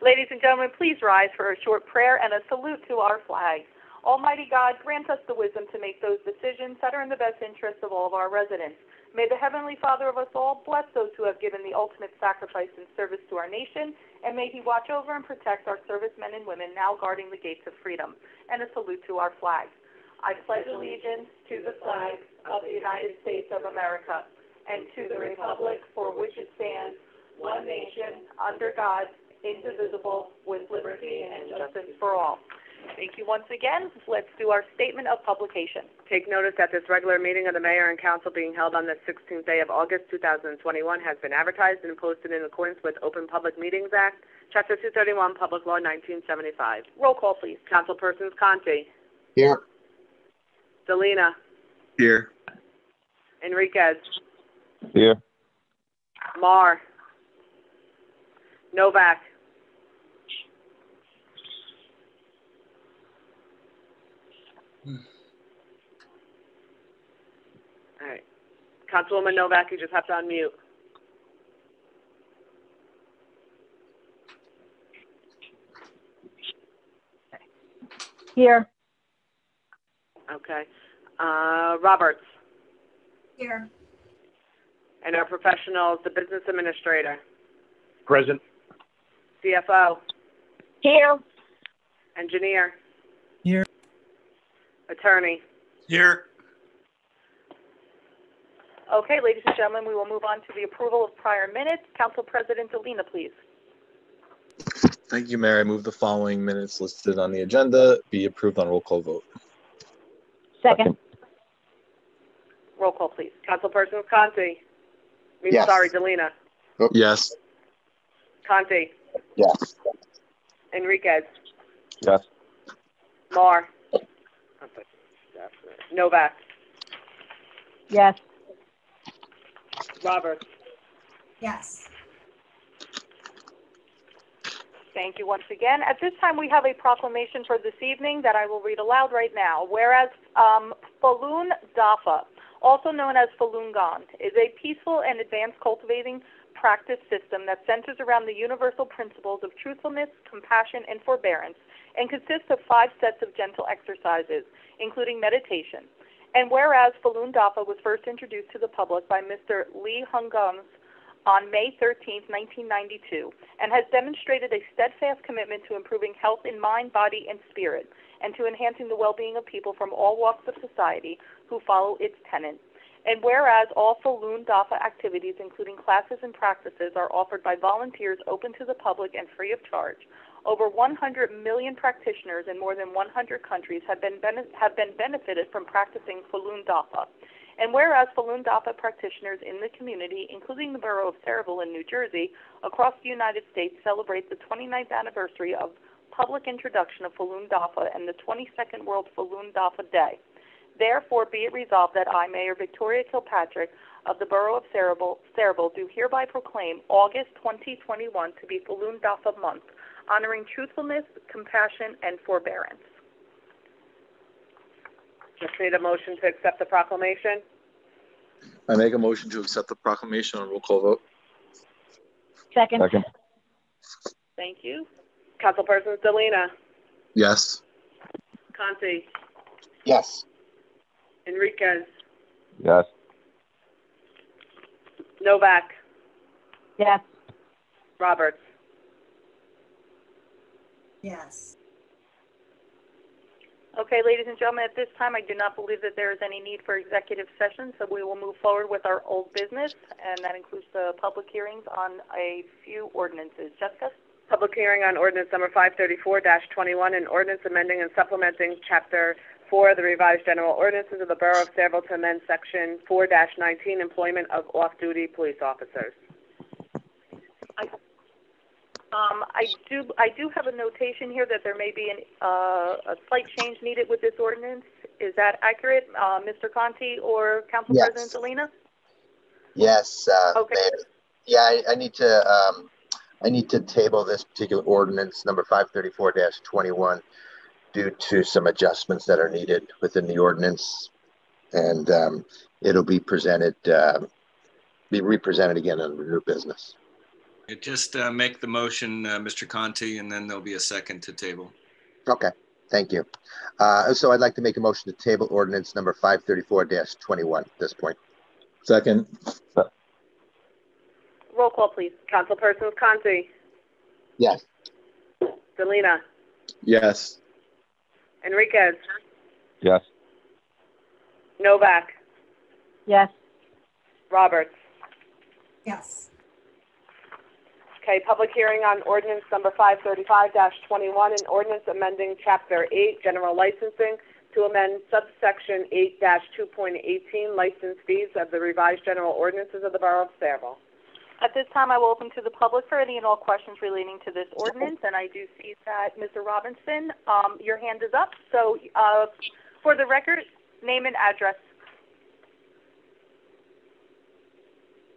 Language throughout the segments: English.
Ladies and gentlemen, please rise for a short prayer and a salute to our flag. Almighty God, grant us the wisdom to make those decisions that are in the best interest of all of our residents. May the Heavenly Father of us all bless those who have given the ultimate sacrifice in service to our nation, and may He watch over and protect our servicemen and women now guarding the gates of freedom. And a salute to our flag. I pledge allegiance to the flag of the United States of America and to the republic for which it stands, one nation, under God, indivisible, with liberty and justice for all. Thank you once again. Let's do our statement of publication. Take notice that this regular meeting of the Mayor and Council being held on the 16th day of August 2021 has been advertised and posted in accordance with Open Public Meetings Act, Chapter 231, Public Law 1975. Roll call, please. Councilpersons Conti. Here. Delina. Here. Enriquez. Here. Marr. Novak. All right. Councilwoman Novak, you just have to unmute. Here. Okay. Roberts. Here. And our professionals, the business administrator. Present. CFO. Here. Engineer. Here. Attorney. Here. Okay, ladies and gentlemen, we will move on to the approval of prior minutes. Council President Delina, please. Thank you, Mayor. I move the following minutes listed on the agenda be approved on roll call vote. Second. Roll call, please. Councilpersons Conti. Yes. Sorry, Delina. Yes. Conti. Yes. Enriquez. Yes. Marr. Novak. Yes. Roberts. Yes. Thank you once again. At this time, we have a proclamation for this evening that I will read aloud right now. Whereas Falun Dafa, also known as Falun Gong, is a peaceful and advanced cultivating practice system that centers around the universal principles of truthfulness, compassion, and forbearance, and consists of 5 sets of gentle exercises, including meditation. And whereas Falun Dafa was first introduced to the public by Mr. Li Honggang on May 13, 1992, and has demonstrated a steadfast commitment to improving health in mind, body, and spirit, and to enhancing the well-being of people from all walks of society who follow its tenets. And whereas all Falun Dafa activities, including classes and practices, are offered by volunteers open to the public and free of charge, over 100 million practitioners in more than 100 countries have been benefited from practicing Falun Dafa. And whereas Falun Dafa practitioners in the community, including the borough of Saraville in New Jersey, across the United States celebrate the 29th anniversary of public introduction of Falun Dafa and the 22nd World Falun Dafa Day. Therefore, be it resolved that I, Mayor Victoria Kilpatrick of the borough of Saraville, do hereby proclaim August 2021 to be Falun Dafa Month, honoring truthfulness, compassion, and forbearance. Just need a motion to accept the proclamation. I make a motion to accept the proclamation on roll call vote. Second. Thank you. Councilpersons Delina. Yes. Conti. Yes. Enriquez. Yes. Novak. Yes. Roberts. Yes. Okay, ladies and gentlemen, at this time, I do not believe that there is any need for executive session, so we will move forward with our old business, and that includes the public hearings on a few ordinances. Jessica? Public hearing on ordinance number 534-21, and ordinance amending and supplementing Chapter 4 of the revised general ordinances of the Borough of Saraville to amend Section 4-19, employment of off-duty police officers. I do have a notation here that there may be a slight change needed with this ordinance. Is that accurate, Mr. Conti or Council Yes. President Delina? Yes. Okay. Mayor. Yeah, I need to table this particular ordinance number 534-21 due to some adjustments that are needed within the ordinance, and it'll be presented, be represented again under new business. Just make the motion, Mr. Conti, and then there'll be a second to table. Okay, thank you. So I'd like to make a motion to table ordinance number 534-21 at this point. Second. Roll call, please. Councilpersons Conti, Yes. Delina, Yes. Enriquez, Yes. Novak, Yes. Roberts. Yes. Okay, public hearing on ordinance number 535-21, an ordinance amending Chapter 8, General Licensing, to amend subsection 8-2.18, license fees of the revised general ordinances of the Borough of Sayreville. At this time, I will open to the public for any and all questions relating to this ordinance, and I do see that Mr. Robinson, your hand is up. So, for the record, name and address.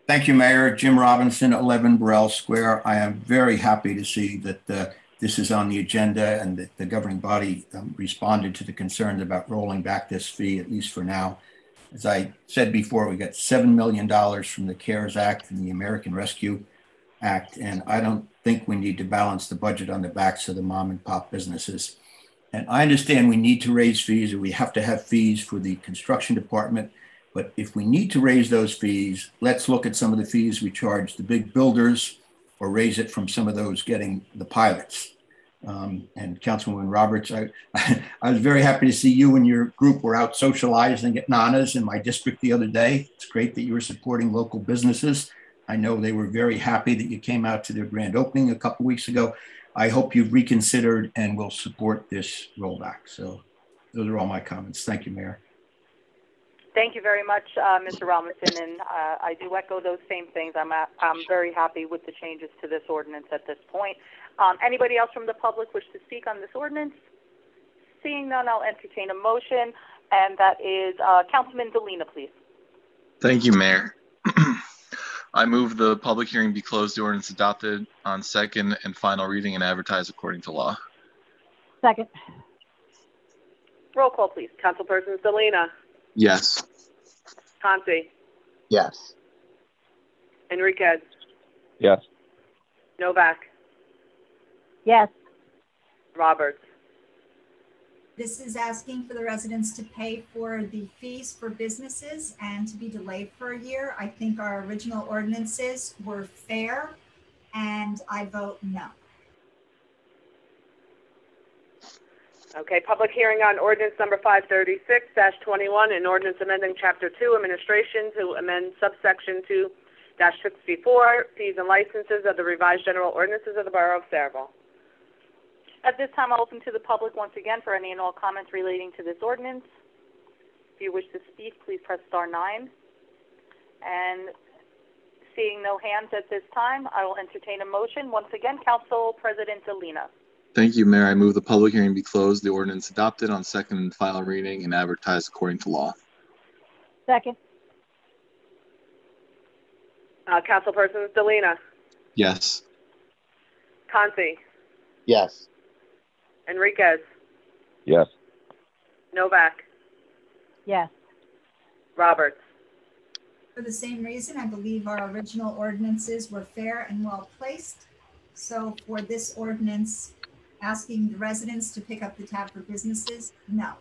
Thank you, Mayor. Jim Robinson, 11 Burrell Square. I am very happy to see that this is on the agenda and that the governing body responded to the concerns about rolling back this fee, at least for now. As I said before, we got $7 million from the CARES Act and the American Rescue Act, and I don't think we need to balance the budget on the backs of the mom and pop businesses. And I understand we need to raise fees, and we have to have fees for the construction department. But if we need to raise those fees, let's look at some of the fees we charge the big builders, or raise it from some of those getting the pilots. And Councilwoman Roberts, I was very happy to see you and your group were out socializing at Nana's in my district the other day. It's great that you were supporting local businesses. I know they were very happy that you came out to their grand opening a couple weeks ago. I hope you've reconsidered and will support this rollback. So those are all my comments. Thank you, Mayor. Thank you very much, Mr. Robinson, and I do echo those same things. I'm very happy with the changes to this ordinance at this point. Anybody else from the public wish to speak on this ordinance? Seeing none, I'll entertain a motion, and that is Councilman Delina, please. Thank you, Mayor. I move the public hearing be closed, the ordinance adopted on second and final reading and advertised according to law. Second. Roll call, please. Councilpersons Delina, Yes. Conti, Yes. Enriquez, Yes. Novak, Yes. Roberts. This is asking for the residents to pay for the fees for businesses and to be delayed for a year. I think our original ordinances were fair, and I vote no. Okay, public hearing on ordinance number 536-21, an ordinance amending Chapter 2, Administration, to amend subsection 2-64, fees and licenses of the revised general ordinances of the Borough of Sayreville. At this time, I'll open to the public once again for any and all comments relating to this ordinance. If you wish to speak, please press star 9. And seeing no hands at this time, I will entertain a motion. Once again, Council President Delina. Thank you, Mayor. I move the public hearing be closed, the ordinance adopted on second and final reading and advertised according to law. Second. Councilpersons Delina, Yes. Conti, Yes. Enriquez, Yes. Novak, Yes. Roberts. For the same reason, I believe our original ordinances were fair and well placed. So for this ordinance, asking the residents to pick up the tab for businesses, no.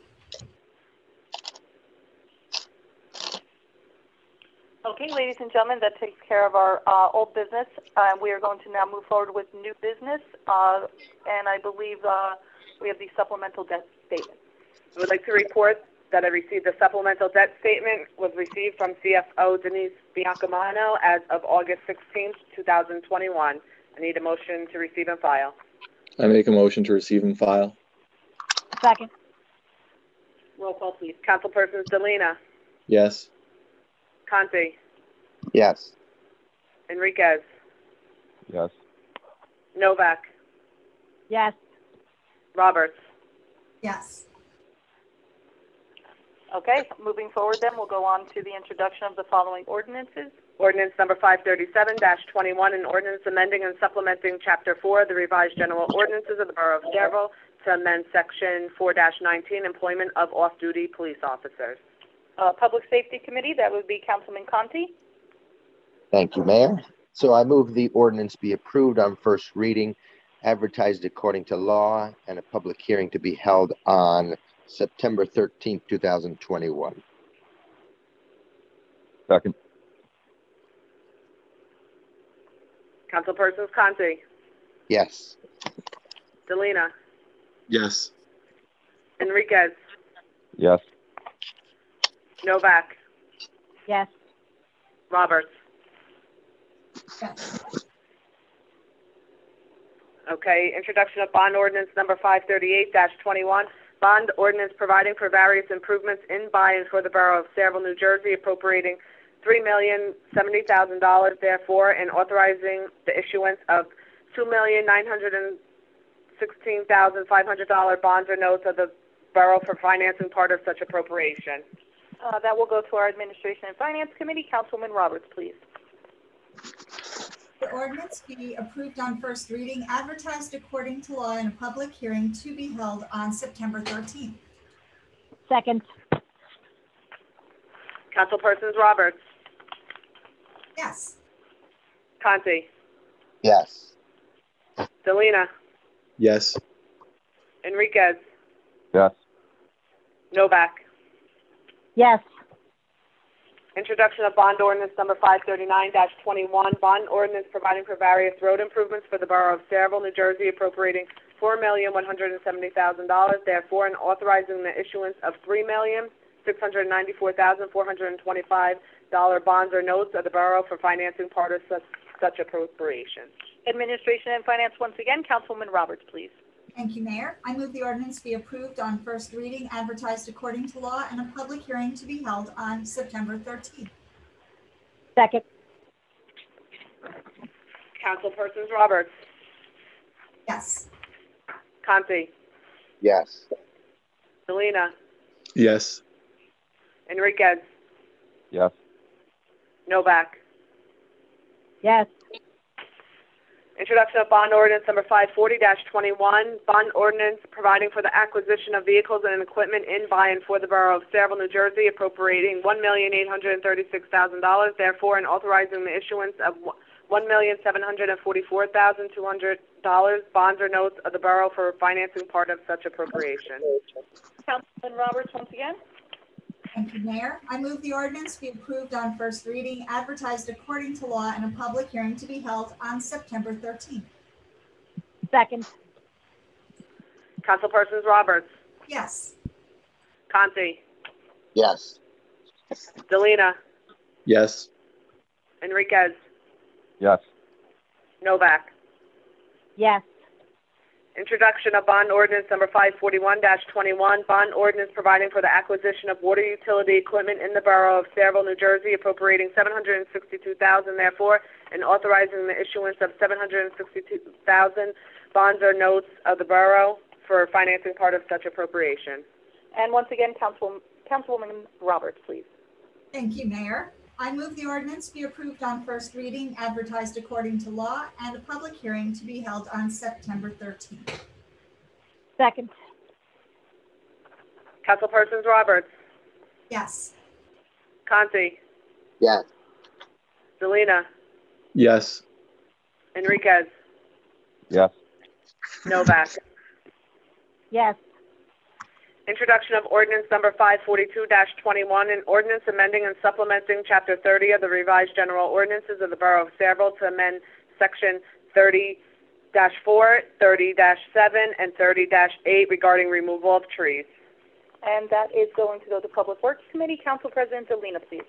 Okay, ladies and gentlemen, that takes care of our old business. We are going to now move forward with new business, and I believe we have the supplemental debt statement. I would like to report that I received a supplemental debt statement was received from CFO Denise Biancamano as of August 16th, 2021. I need a motion to receive and file. I make a motion to receive and file. Second. Roll call, please. Councilpersons Delina, Yes. Conti, Yes. Enriquez, Yes. Novak, Yes. Roberts. Yes. Okay, moving forward then, we'll go on to the introduction of the following ordinances. Ordinance number 537-21, an ordinance amending and supplementing Chapter 4 of the revised general ordinances of the Borough of Sayreville to amend Section 4-19, employment of off-duty police officers. Public Safety Committee, that would be Councilman Conti. Thank you, Mayor. So I move the ordinance be approved on first reading, advertised according to law, and a public hearing to be held on September 13th, 2021. Second. Councilpersons Conti, Yes. Delina, Yes. Enriquez, Yes. Novak, Yes. Roberts. Yes. Okay, introduction of bond ordinance number 538-21, bond ordinance providing for various improvements in, by, and for the Borough of Sayreville, New Jersey, appropriating $3,070,000 therefore, and authorizing the issuance of $2,916,500 bonds or notes of the Borough for financing part of such appropriation. That will go to our Administration and Finance Committee. Councilwoman Roberts, please. The ordinance be approved on first reading, advertised according to law, in a public hearing to be held on September 13th. Second. Councilpersons Roberts, Yes. Conti, Yes. Delina, Yes. Enriquez, Yes. Novak. Yes. Introduction of bond ordinance number 539-21, bond ordinance providing for various road improvements for the Borough of Sayreville, New Jersey, appropriating $4,170,000, therefore, and authorizing the issuance of $3,694,425 bonds or notes of the Borough for financing part of such appropriation. Administration and Finance, once again, Councilwoman Roberts, please. Thank you, Mayor. I move the ordinance be approved on first reading, advertised according to law, and a public hearing to be held on September 13th. Second. Councilpersons Roberts, Yes. Conti, Yes. Delina, Yes. Enriquez, Yes. Novak. Yes. Introduction of bond ordinance number 540-21, bond ordinance providing for the acquisition of vehicles and equipment in, by, and for the Borough of Sayreville, New Jersey, appropriating $1,836,000, therefore, and authorizing the issuance of $1,744,200 bonds or notes of the Borough for financing part of such appropriation. Councilwoman Roberts, once again. Thank you, Mayor. I move the ordinance be approved on first reading, advertised according to law, and a public hearing to be held on September 13th. Second. Councilpersons Roberts, Yes. Conti, Yes. Delina, Yes. Enriquez, Yes. Novak. Yes. Introduction of bond ordinance number 541-21, bond ordinance providing for the acquisition of water utility equipment in the Borough of Sayreville, New Jersey, appropriating $762,000, therefore, and authorizing the issuance of $762,000 bonds or notes of the Borough for financing part of such appropriation. And once again, Councilwoman Roberts, please. Thank you, Mayor. I move the ordinance be approved on first reading, advertised according to law, and a public hearing to be held on September 13th. Second. Councilpersons Roberts, Yes. Conti, Yes. Delina, Yes. Enriquez, Yes. Novak. Yes. Introduction of ordinance number 542-21, an ordinance amending and supplementing Chapter 30 of the revised general ordinances of the Borough of Sayreville to amend Section 30-4, 30-7, and 30-8 regarding removal of trees. And that is going to go to Public Works Committee. Council President Delina, please.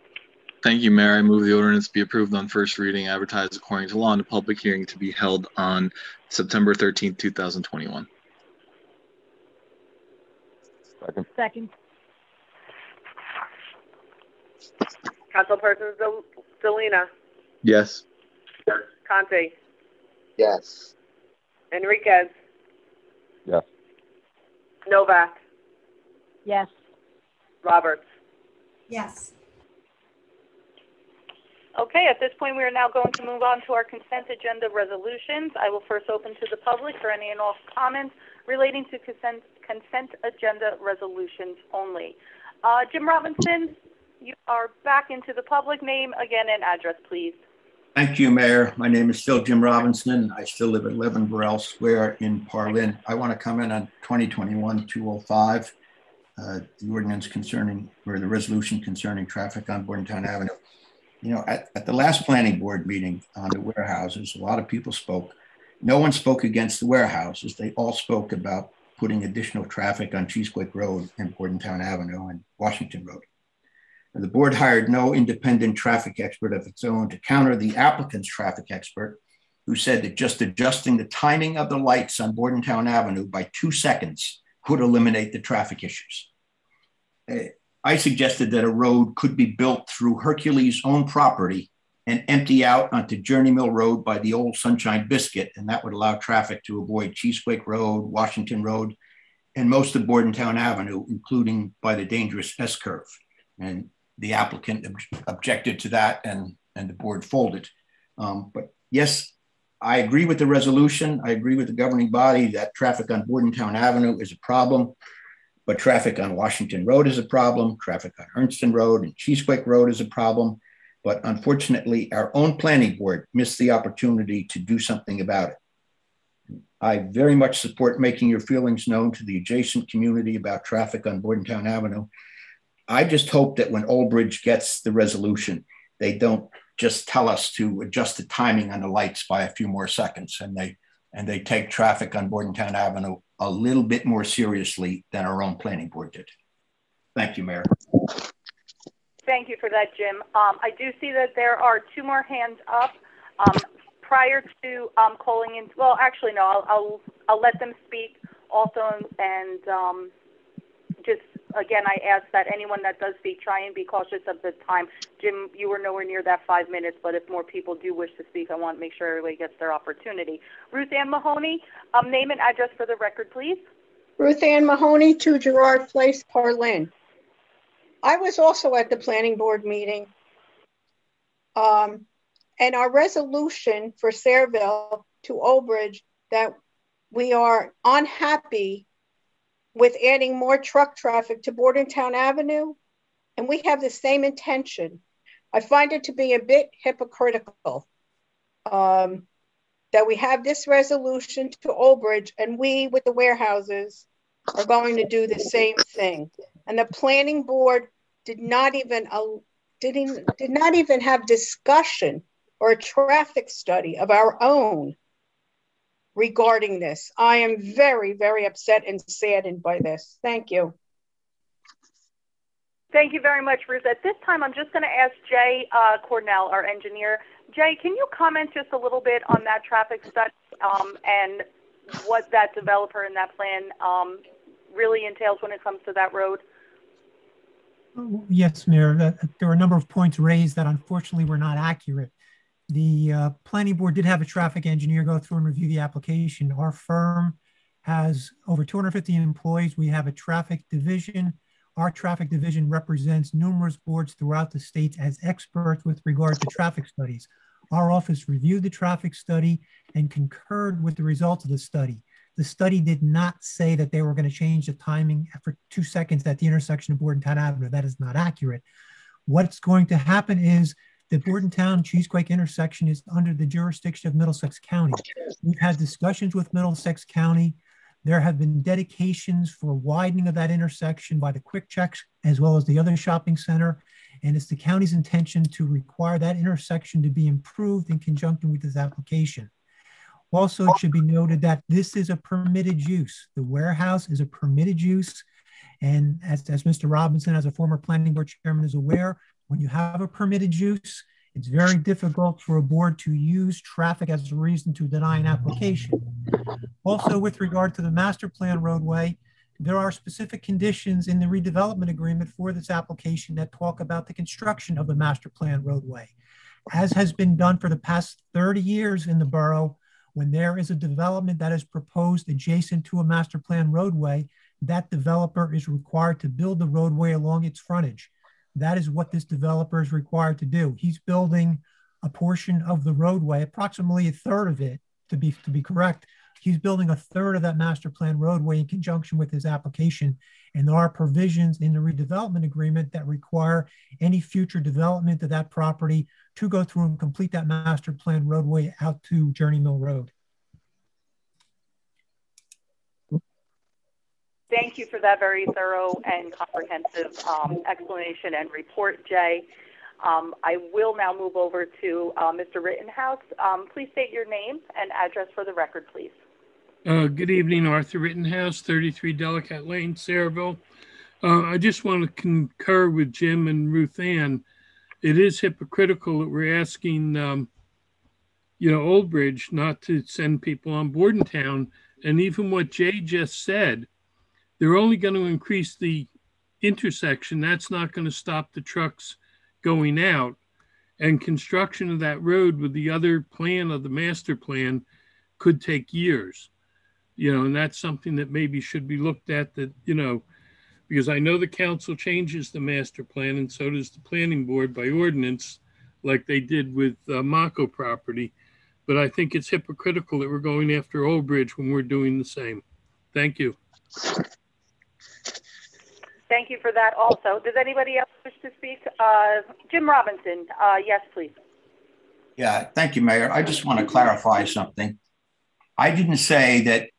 Thank you, Mayor. I move the ordinance be approved on first reading, advertised according to law, and a public hearing to be held on September 13th, 2021. Second. Second. Councilpersons Delina, Yes. Conti, Yes. Enriquez, Yes. Novak, Yes. Roberts. Yes. Okay, at this point, we are now going to move on to our consent agenda resolutions. I will first open to the public for any and all comments relating to consent agenda resolutions only. Jim Robinson, you are back into the public. Name again and address, please. Thank you, Mayor. My name is still Jim Robinson. I still live at 11 Burrell Square in Parlin. I want to comment on 2021-205, the ordinance concerning, or the resolution concerning traffic on Bordentown Avenue. You know, at the last planning board meeting on the warehouses, a lot of people spoke. No one spoke against the warehouses. They all spoke about putting additional traffic on Cheesequake Road and Bordentown Avenue and Washington Road. The board hired no independent traffic expert of its own to counter the applicant's traffic expert, who said that just adjusting the timing of the lights on Bordentown Avenue by 2 seconds would eliminate the traffic issues. I suggested that a road could be built through Hercules' own property and empty out onto Journey Mill Road by the old Sunshine Biscuit, and that would allow traffic to avoid Cheesequake Road, Washington Road, and most of Bordentown Avenue, including by the dangerous S-curve. And the applicant objected to that, and the board folded. But yes, I agree with the resolution. I agree with the governing body that traffic on Bordentown Avenue is a problem, but traffic on Washington Road is a problem. Traffic on Ernston Road and Cheesequake Road is a problem. But unfortunately, our own planning board missed the opportunity to do something about it. I very much support making your feelings known to the adjacent community about traffic on Bordentown Avenue. I just hope that when Old Bridge gets the resolution, they don't just tell us to adjust the timing on the lights by a few more seconds, and they take traffic on Bordentown Avenue a little bit more seriously than our own planning board did. Thank you, Mayor. Thank you for that, Jim. I do see that there are 2 more hands up. Prior to calling in, well, actually, no, I'll let them speak also, and just again, I ask that anyone that does speak, try and be cautious of the time. Jim, you were nowhere near that 5 minutes, but if more people do wish to speak, I want to make sure everybody gets their opportunity. Ruth Ann Mahoney, name and address for the record, please. Ruth Ann Mahoney, 2 Gerard Place, Parlin. I was also at the planning board meeting, and our resolution for Sayreville to Old Bridge that we are unhappy with adding more truck traffic to Bordentown Avenue, and we have the same intention. I find it to be a bit hypocritical that we have this resolution to Old Bridge, and we, with the warehouses, are going to do the same thing. And the planning board did not even have discussion or a traffic study of our own regarding this. I am very, very upset and saddened by this. Thank you. Thank you very much, Ruth. At this time, I'm just going to ask Jay Cornell, our engineer. Jay, can you comment just a little bit on that traffic study and what that developer and that plan really entails when it comes to that road? Yes, Mayor. There were a number of points raised that unfortunately were not accurate. The planning board did have a traffic engineer go through and review the application. Our firm has over 250 employees. We have a traffic division. Our traffic division represents numerous boards throughout the state as experts with regard to traffic studies. Our office reviewed the traffic study and concurred with the results of the study. The study did not say that they were going to change the timing for 2 seconds at the intersection of Bordentown Avenue. That is not accurate. What's going to happen is the Bordentown Cheesequake intersection is under the jurisdiction of Middlesex County. We've had discussions with Middlesex County. There have been dedications for widening of that intersection by the Quick Checks as well as the other shopping center. And it's the county's intention to require that intersection to be improved in conjunction with this application. Also, it should be noted that this is a permitted use. The warehouse is a permitted use. And as Mr. Robinson, as a former planning board chairman, is aware, when you have a permitted use, it's very difficult for a board to use traffic as a reason to deny an application. Also, with regard to the master plan roadway, there are specific conditions in the redevelopment agreement for this application that talk about the construction of the master plan roadway. As has been done for the past 30 years in the borough, when there is a development that is proposed adjacent to a master plan roadway, that developer is required to build the roadway along its frontage. That is what this developer is required to do. He's building a portion of the roadway, approximately a third of it, to be correct, He's building a third of that master plan roadway in conjunction with his application. And there are provisions in the redevelopment agreement that require any future development of that property to go through and complete that master plan roadway out to Journey Mill Road. Thank you for that very thorough and comprehensive explanation and report, Jay. I will now move over to Mr. Rittenhouse. Please state your name and address for the record, please. Good evening, Arthur Rittenhouse, 33 Delicate Lane, Sayreville. I just want to concur with Jim and Ruth Ann. It is hypocritical that we're asking, Old Bridge not to send people on Bordentown. And even what Jay just said, they're only going to increase the intersection. That's not going to stop the trucks going out. And construction of that road with the other plan of the master plan could take years. And that's something that maybe should be looked at, that, because I know the council changes the master plan and so does the planning board by ordinance, like they did with Mako property. But I think it's hypocritical that we're going after Old Bridge when we're doing the same. Thank you. Thank you for that also. Does anybody else wish to speak? Jim Robinson, yes, please. Yeah, thank you, Mayor. I just want to clarify something. I didn't say that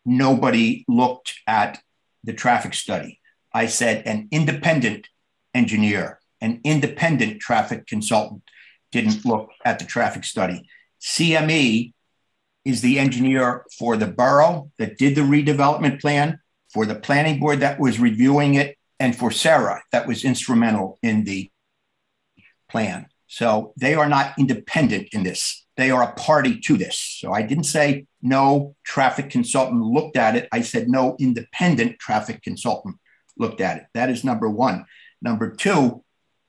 nobody looked at the traffic study. I said an independent engineer, an independent traffic consultant didn't look at the traffic study. CME is the engineer for the borough that did the redevelopment plan, for the planning board that was reviewing it, and for Sarah that was instrumental in the plan. So they are not independent in this. They are a party to this. So I didn't say no traffic consultant looked at it. I said no independent traffic consultant looked at it. That is number one. Number two,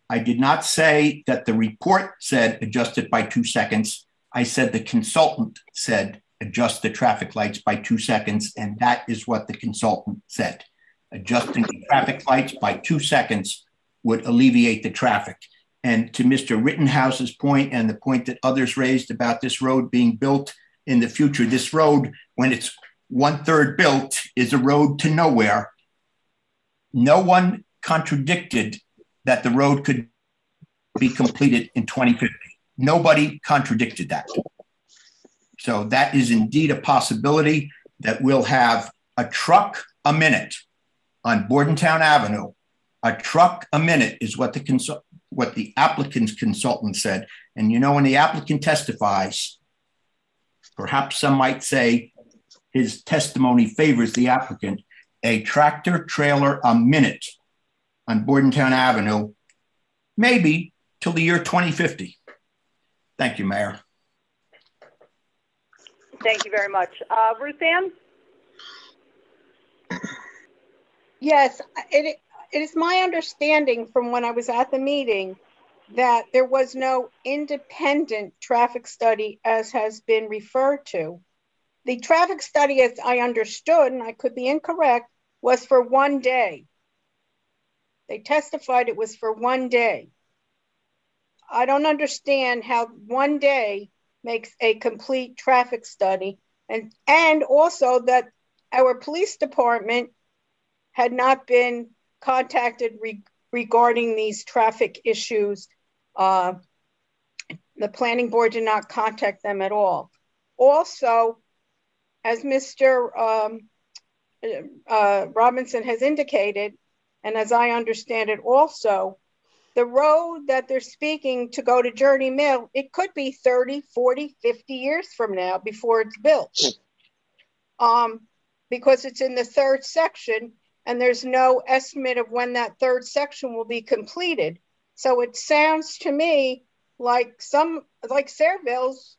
I did not say that the report said adjust it by 2 seconds. I said the consultant said adjust the traffic lights by 2 seconds, and that is what the consultant said. Adjusting the traffic lights by 2 seconds would alleviate the traffic. And to Mr. Rittenhouse's point and the point that others raised about this road being built in the future, this road, when it's 1/3 built, is a road to nowhere. No one contradicted that the road could be completed in 2050. Nobody contradicted that. So that is indeed a possibility that we'll have a truck a minute on Bordentown Avenue. A truck a minute is what the applicant's consultant said. And when the applicant testifies, perhaps some might say his testimony favors the applicant, a tractor trailer a minute on Bordentown Avenue, maybe till the year 2050. Thank you, Mayor. Thank you very much. Ruth Ann? Yes, it is my understanding from when I was at the meeting that there was no independent traffic study as has been referred to. The traffic study, as I understood, and I could be incorrect, was for 1 day. They testified it was for 1 day. I don't understand how 1 day makes a complete traffic study, and also that our police department had not been contacted regarding these traffic issues. The planning board did not contact them at all. Also, as Mr. Robinson has indicated, and as I understand it also, the road that they're speaking to go to Journey Mill, it could be 30, 40, 50 years from now before it's built. Because it's in the 3rd section and there's no estimate of when that 3rd section will be completed. So it sounds to me like Sayreville's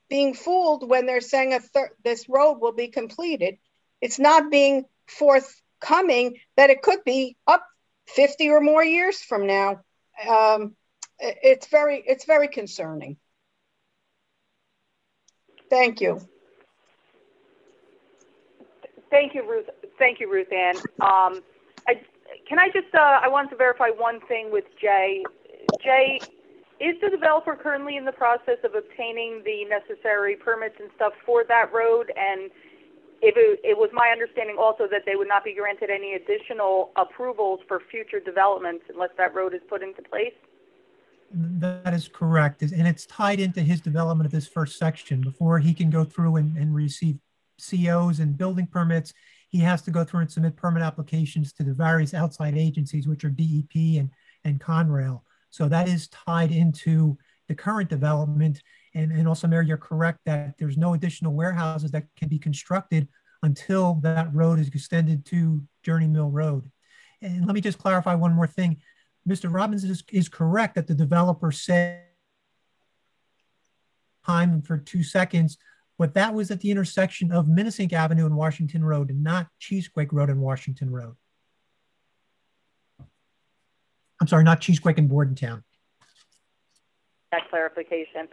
being fooled when they're saying this road will be completed. It's not being forthcoming that it could be up 50 or more years from now. It's very concerning. Thank you. Thank you, Ruth. Thank you, Ruth Ann. I want to verify one thing with Jay. Jay, Is the developer currently in the process of obtaining the necessary permits and stuff for that road? And it was my understanding also that they would not be granted any additional approvals for future developments unless that road is put into place? That is correct. And it's tied into his development of this first section. Before he can go through and receive COs and building permits, he has to go through and submit permit applications to the various outside agencies, which are DEP and Conrail. So that is tied into the current development. And also, Mayor, you're correct that there's no additional warehouses that can be constructed until that road is extended to Journey Mill Road. And let me just clarify one more thing. Mr. Robbins is correct that the developer said time for 2 seconds, but that was at the intersection of Minnesink Avenue and Washington Road, and not Cheesequake Road and Washington Road. I'm sorry, not Cheesequake and Bordentown. That clarification.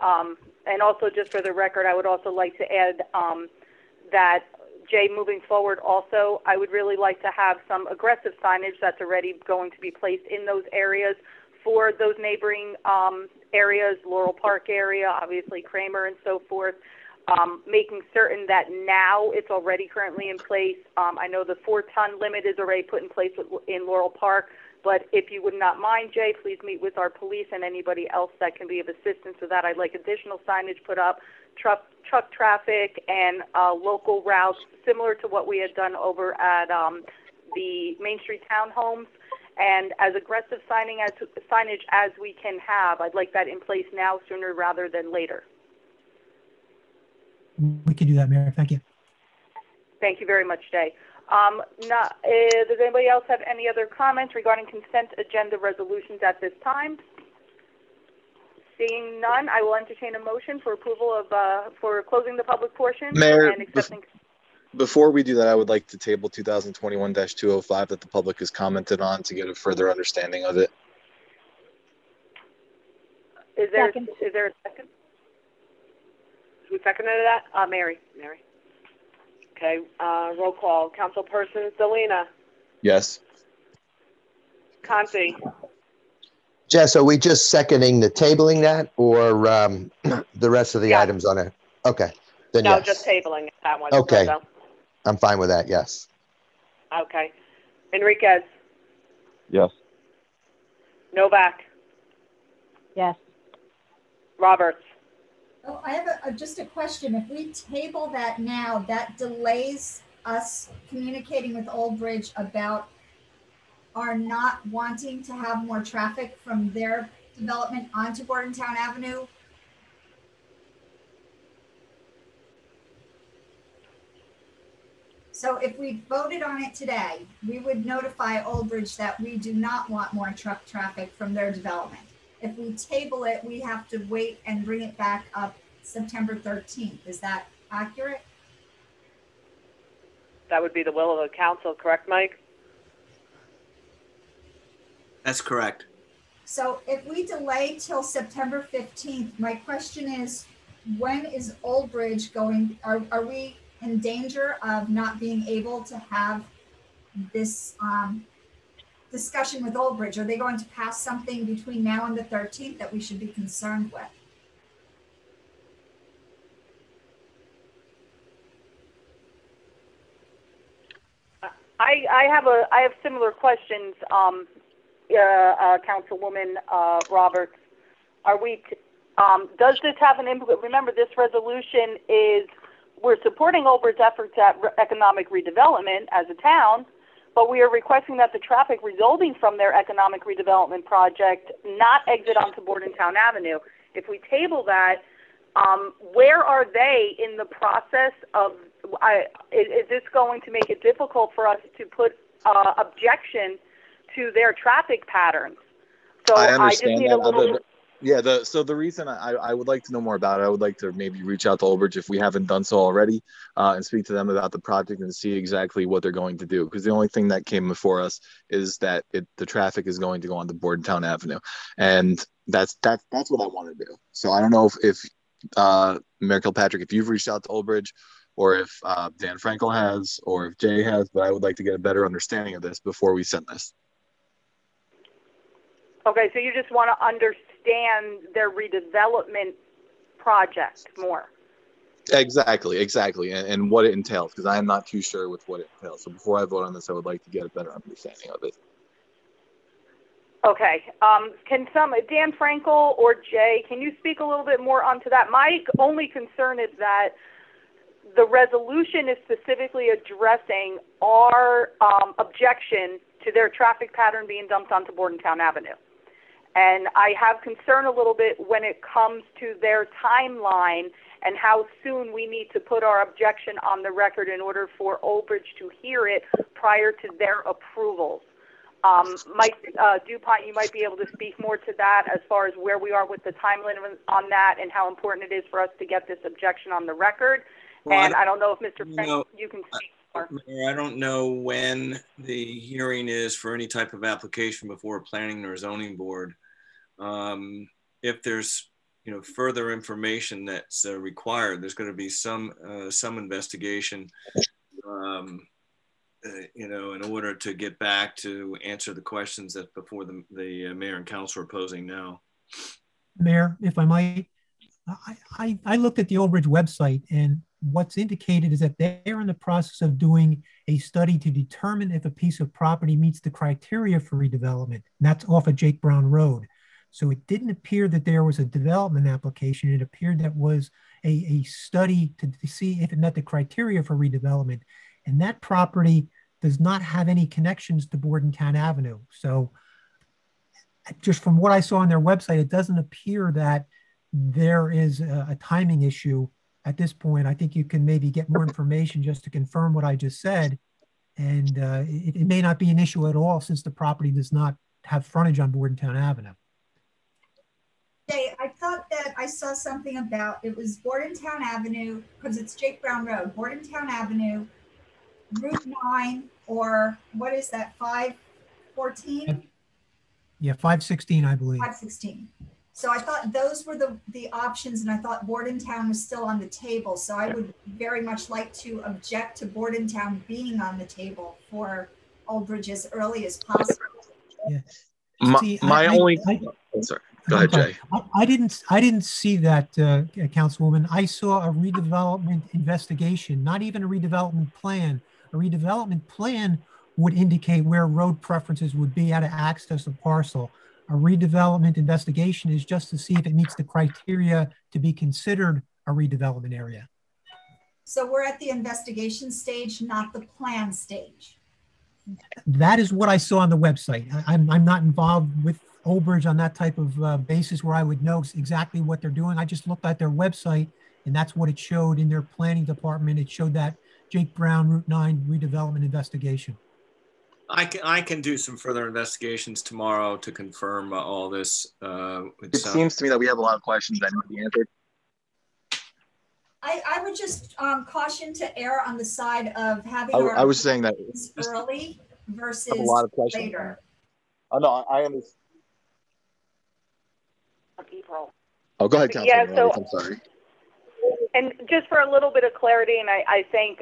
And also, just for the record, I would also like to add that, Jay, moving forward also, I would really like to have some aggressive signage that's already going to be placed in those areas for those neighboring areas, Laurel Park area, obviously Kramer and so forth, making certain that now it's already currently in place. I know the 4-ton limit is already put in place in Laurel Park, but if you would not mind, Jay, please meet with our police and anybody else that can be of assistance with that. I'd like additional signage put up, truck traffic and local routes, similar to what we had done over at the Main Street Townhomes. And as aggressive signage as we can have, I'd like that in place now sooner rather than later. We can do that, Mayor. Thank you. Thank you very much, Jay. Does anybody else have any other comments regarding consent agenda resolutions at this time? Seeing none, I will entertain a motion for approval of for closing the public portion Mayor, and accepting. Before we do that, I would like to table 2021-205 that the public has commented on to get a further understanding of it. Is there a second? Who seconded that? Mary. Okay, roll call. Councilperson Selena. Yes. Conti. Jess, are we just seconding the tabling that, or the rest of the items on it? Okay, then No, yes. just tabling that one. Okay. So. I'm fine with that, yes. Okay. Enriquez. Yes. Novak. Yes. Roberts. Oh, I have just a question. If we table that now, that delays us communicating with Old Bridge about our not wanting to have more traffic from their development onto Bordentown Avenue. So if we voted on it today, we would notify Old Bridge that we do not want more truck traffic from their development. If we table it, we have to wait and bring it back up September 13th. Is that accurate? That would be the will of the council, correct, Mike? That's correct. So if we delay till September 15th, my question is, when is Old Bridge going, are we in danger of not being able to have this discussion with Old Bridge? Are they going to pass something between now and the 13th that we should be concerned with? I have similar questions, Councilwoman Roberts. Are we? Does this have an input? Remember, this resolution is we're supporting Old Bridge's efforts at economic redevelopment as a town, but we are requesting that the traffic resulting from their economic redevelopment project not exit onto Bordentown Avenue. If we table that, where are they in the process of? Is this going to make it difficult for us to put objection to their traffic patterns? So I understand I just need that. a little. So the reason I would like to know more about it, I would like to maybe reach out to Old Bridge if we haven't done so already, and speak to them about the project and see exactly what they're going to do. Because the only thing that came before us is that the traffic is going to go onto Bordentown Avenue, and that's what I want to do. So I don't know if Mayor Kilpatrick, if you've reached out to Old Bridge, or if Dan Frankel has, or if Jay has, but I would like to get a better understanding of this before we send this. Okay, so you just want to understand. understand their redevelopment project more. Exactly, and what it entails, because I am not too sure with what it entails. So before I vote on this, I would like to get a better understanding of it. Okay. Can Dan Frankel or Jay, can you speak a little bit more onto that? My only concern is that the resolution is specifically addressing our objection to their traffic pattern being dumped onto Bordentown Avenue. And I have concern a little bit when it comes to their timeline and how soon we need to put our objection on the record in order for Old Bridge to hear it prior to their approvals. Mike DuPont, you might be able to speak more to that as far as where we are with the timeline on that and how important it is for us to get this objection on the record. Well, and I don't know if Mr. Frank, you can speak more. Mayor, I don't know when the hearing is for any type of application before a planning or zoning board. If there's further information that's required, there's going to be some investigation. In order to get back to answer the questions that before the mayor and council are posing now. Mayor, if I might, I looked at the Old Bridge website, and what's indicated is that they're in the process of doing a study to determine if a piece of property meets the criteria for redevelopment. And that's off of Jake Brown Road. So it didn't appear that there was a development application. It appeared that was a study to see if it met the criteria for redevelopment. And that property does not have any connections to Bordentown Avenue. So just from what I saw on their website, it doesn't appear that there is a timing issue at this point. I think you can maybe get more information just to confirm what I just said. And it may not be an issue at all since the property does not have frontage on Bordentown Avenue. Jay, I thought that I saw something about, it was Bordentown Avenue, because it's Jake Brown Road, Bordentown Avenue, Route 9, or what is that, 514? Yeah, 516, I believe. 516. So I thought those were the options, and I thought Bordentown was still on the table. So I would very much like to object to Bordentown being on the table for Old Bridge as early as possible. Yeah. Sorry. Go ahead, Jay. I didn't see that, Councilwoman. I saw a redevelopment investigation, not even a redevelopment plan. A redevelopment plan would indicate where road preferences would be, how to access a parcel. A redevelopment investigation is just to see if it meets the criteria to be considered a redevelopment area. So we're at the investigation stage, not the plan stage. That is what I saw on the website. I'm not involved with Old Bridge on that type of basis where I would know exactly what they're doing. I just looked at their website, and that's what it showed in their planning department. It showed that Jake Brown Route 9 redevelopment investigation. I can do some further investigations tomorrow to confirm all this. It seems to me that we have a lot of questions that need to be answered. I would just caution to err on the side of having I was saying that early versus a lot of questions. later. Oh, no, I understand. Oh, go ahead, Councilman. Yeah, so, I'm sorry. And just for a little bit of clarity, and I thank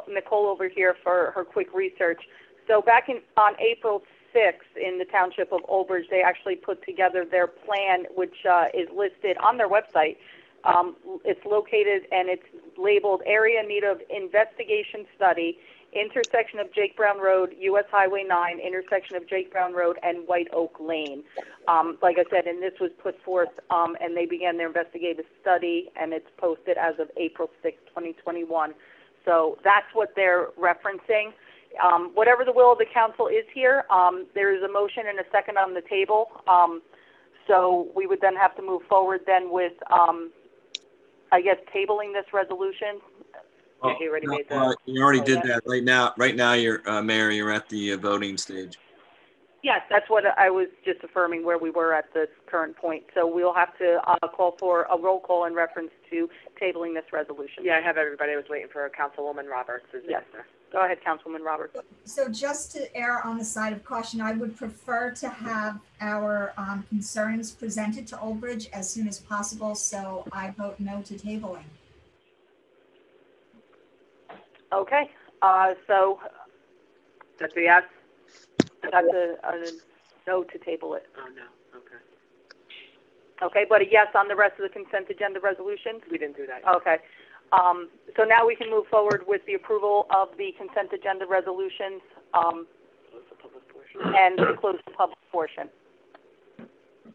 Nicole over here for her quick research. So back on April 6th in the township of Old Bridge, they actually put together their plan, which is listed on their website. It's located and it's labeled Area in Need of Investigation Study, intersection of Jake Brown Road, US Highway 9, intersection of Jake Brown Road and White Oak Lane. Like I said, and this was put forth and they began their investigative study, and it's posted as of April 6, 2021. So that's what they're referencing. Whatever the will of the council is here, there is a motion and a second on the table. So we would then have to move forward then with, I guess, tabling this resolution. Oh, you already made you already did that. Right now, you're Mayor. You're at the voting stage. Yes, that's what I was just affirming where we were at this current point. So we'll have to call for a roll call in reference to tabling this resolution. Yeah, I have everybody. I was waiting for Councilwoman Roberts. Yes. Go ahead, Councilwoman Roberts. So just to err on the side of caution, I would prefer to have our concerns presented to Old Bridge as soon as possible. So I vote no to tabling. Okay. So that's a yes. That's a no to table it. Oh no. Okay. Okay, but a yes on the rest of the consent agenda resolutions? We didn't do that. Okay. So now we can move forward with the approval of the consent agenda resolutions, and close the public portion.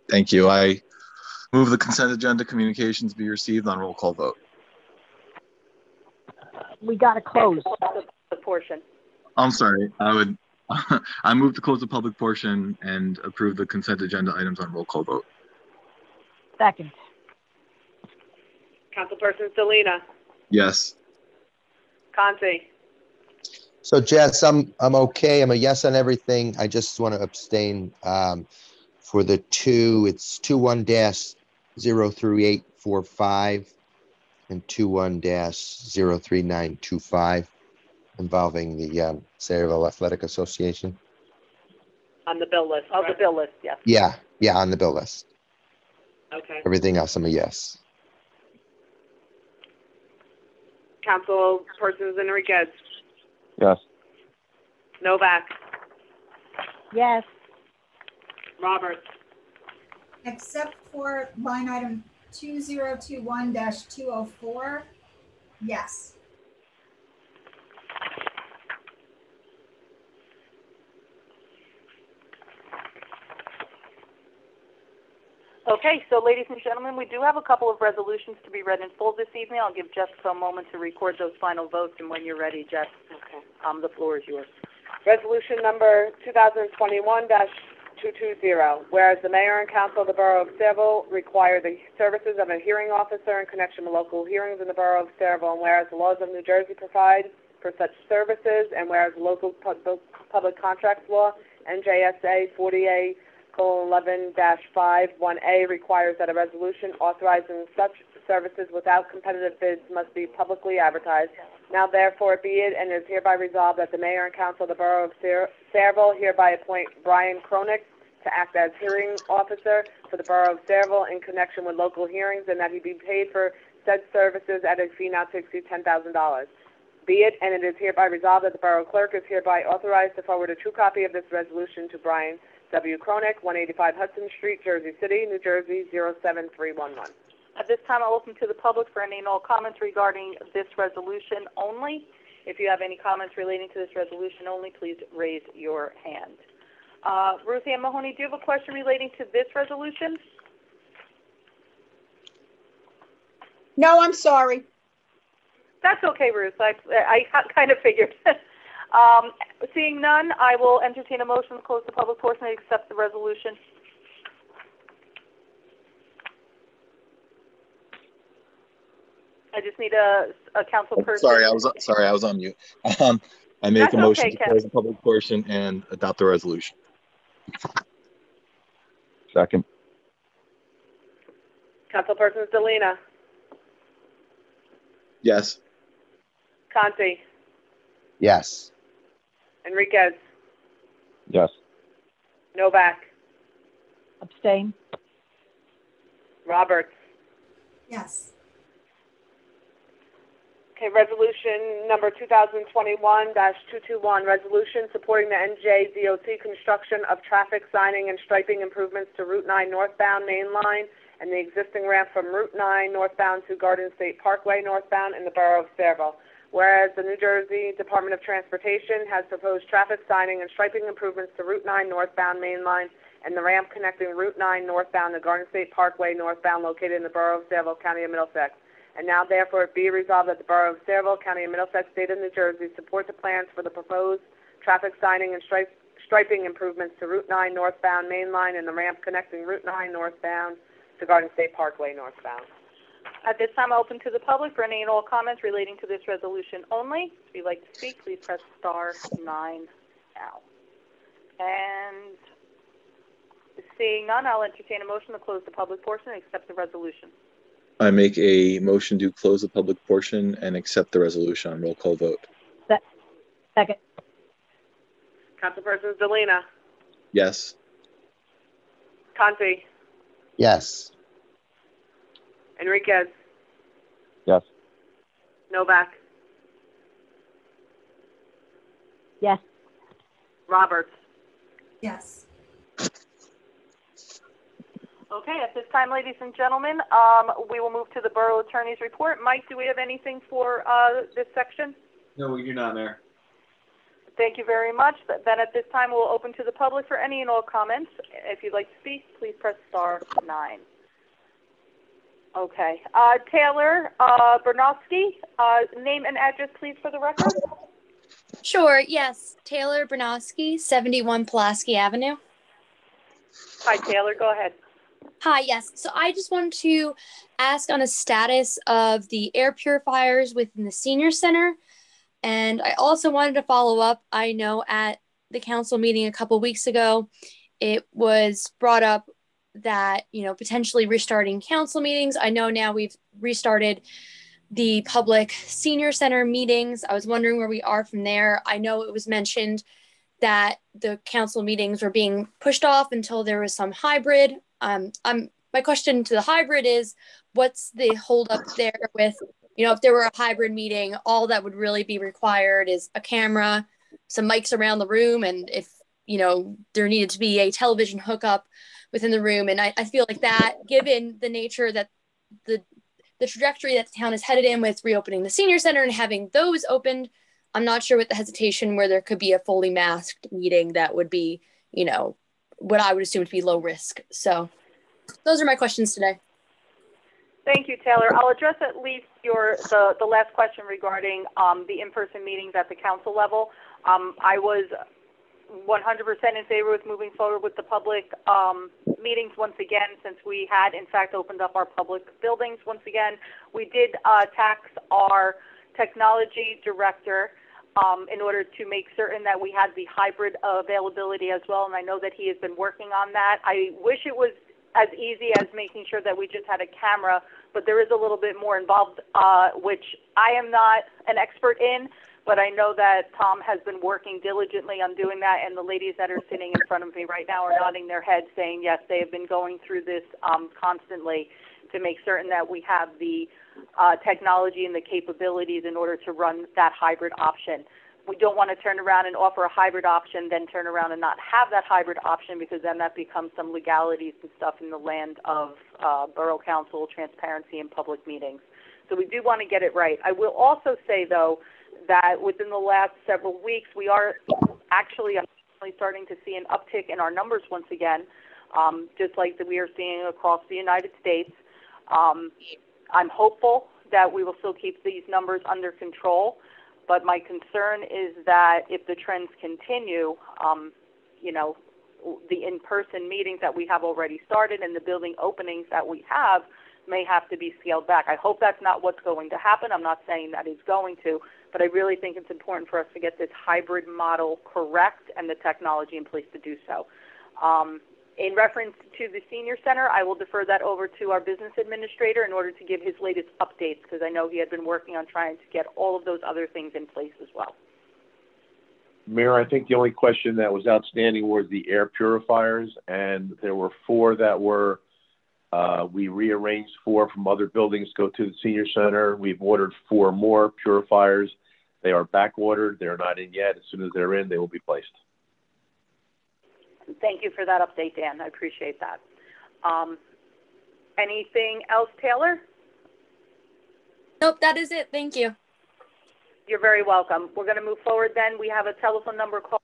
Thank you. I move the consent agenda communications be received on roll call vote. We got to close. The portion. I'm sorry. I move to close the public portion and approve the consent agenda items on roll call vote. Second. Councilperson Selena, Yes. Conti, So Jess, I'm okay. I'm a yes on everything. I just want to abstain for the two. It's 21-03845 and 21-03925 involving the Sayreville Athletic Association. on the bill list. Oh, the bill list, yes. Yeah, on the bill list. Okay. Everything else, I'm a yes. Councilpersons Enriquez, Yes. Novak, Yes. Roberts, Except for line item 2021-204, yes. Okay, so ladies and gentlemen, we do have a couple of resolutions to be read in full this evening. I'll give Jessica a moment to record those final votes, and when you're ready, Jess, okay. the floor is yours. Resolution number 2021-220, whereas the mayor and council of the Borough of Sayreville require the services of a hearing officer in connection with local hearings in the Borough of Sayreville, and whereas the laws of New Jersey provide for such services, and whereas the local public contracts law, NJSA 48:11-5(1)A requires that a resolution authorizing such services without competitive bids must be publicly advertised. Now therefore be it and is hereby resolved that the mayor and council of the Borough of Sayreville hereby appoint Brian Kronick to act as hearing officer for the Borough of Sayreville in connection with local hearings, and that he be paid for said services at a fee not to exceed $10,000. Be it and it is hereby resolved that the Borough Clerk is hereby authorized to forward a true copy of this resolution to Brian W. Kronick, 185 Hudson Street, Jersey City, New Jersey, 07311. At this time, I'll open to the public for any and all comments regarding this resolution only. If you have any comments relating to this resolution only, please raise your hand. Ruth Ann Mahoney, do you have a question relating to this resolution? No, I'm sorry. That's okay, Ruth. I kind of figured. Seeing none, I will entertain a motion to close the public portion and accept the resolution. I just need a council person. Sorry, I was on mute. I make a motion to close the public portion and adopt the resolution. Second. Councilpersons Delina, Yes. Conti, Yes. Enriquez, Yes. Novak, Abstain. Roberts. Yes. Okay, resolution number 2021-221, resolution supporting the NJDOT construction of traffic signing and striping improvements to Route 9 northbound main line and the existing ramp from Route 9 northbound to Garden State Parkway northbound in the Borough of Sayreville. Whereas the New Jersey Department of Transportation has proposed traffic signing and striping improvements to Route 9 northbound main line and the ramp connecting Route 9 northbound to Garden State Parkway northbound located in the Borough of Sayreville, County of Middlesex. And now therefore be resolved that the Borough of Sayreville, County of Middlesex, State of New Jersey support the plans for the proposed traffic signing and striping improvements to Route 9 northbound main line and the ramp connecting Route 9 northbound to Garden State Parkway northbound. At this time, I'll open to the public for any and all comments relating to this resolution only. If you'd like to speak, please press *9 now. And seeing none, I'll entertain a motion to close the public portion and accept the resolution. I make a motion to close the public portion and accept the resolution on roll call vote. Second. Councilpersons Delina, Yes. Conti, Yes. Enriquez, Yes. Novak, Yes. Roberts. Yes. Okay, at this time, ladies and gentlemen, we will move to the Borough Attorney's report. Mike, do we have anything for this section? No, we do not, Mayor. Thank you very much. Then at this time, we'll open to the public for any and all comments. If you'd like to speak, please press star 9. Okay. Taylor Bernowski, name and address, please, for the record. Sure, yes. Taylor Bernowski, 71 Pulaski Avenue. Hi, Taylor. Go ahead. Hi, yes. So I just wanted to ask on a status of the air purifiers within the senior center. And I also wanted to follow up. I know at the council meeting a couple weeks ago, it was brought up that, you know, potentially restarting council meetings. I know now we've restarted the public senior center meetings. I was wondering where we are from there. I know it was mentioned that the council meetings were being pushed off until there was some hybrid. My question to the hybrid is, what's the holdup there with, you know, if there were a hybrid meeting, all that would really be required is a camera, some mics around the room, and if, you know, there needed to be a television hookup within the room. And I feel like that, given the nature that the trajectory that the town is headed in with reopening the senior center and having those opened, I'm not sure with the hesitation where there could be a fully masked meeting that would be, you know, what I would assume to be low risk. So those are my questions today. Thank you, Taylor. I'll address at least the last question regarding the in-person meetings at the council level. I was 100% in favor with moving forward with the public meetings once again, since we had, in fact, opened up our public buildings once again. We did tax our technology director in order to make certain that we had the hybrid availability as well, and I know that he has been working on that. I wish it was as easy as making sure that we just had a camera, but there is a little bit more involved, which I am not an expert in, but I know that Tom has been working diligently on doing that, and the ladies that are sitting in front of me right now are nodding their heads saying, yes, they have been going through this constantly to make certain that we have the technology and the capabilities in order to run that hybrid option. We don't want to turn around and offer a hybrid option, then turn around and not have that hybrid option, because then that becomes some legalities and stuff in the land of borough council transparency in public meetings. So we do want to get it right. I will also say, though, that within the last several weeks, we are actually starting to see an uptick in our numbers once again, just like that we are seeing across the United States. I'm hopeful that we will still keep these numbers under control, but my concern is that if the trends continue, you know, the in-person meetings that we have already started and the building openings that we have may have to be scaled back. I hope that's not what's going to happen. I'm not saying that it's going to, but I really think it's important for us to get this hybrid model correct and the technology in place to do so. In reference to the senior center, I will defer that over to our business administrator in order to give his latest updates, because I know he had been working on trying to get all of those other things in place as well. Mayor, I think the only question that was outstanding was the air purifiers, and there were 4 that were, we rearranged 4 from other buildings to go to the senior center. We've ordered 4 more purifiers. They are back ordered. They're not in yet. As soon as they're in, they will be placed. Thank you for that update, Dan. I appreciate that. Anything else, Taylor? Nope, that is it. Thank you. You're very welcome. We're going to move forward then. We have a telephone number call.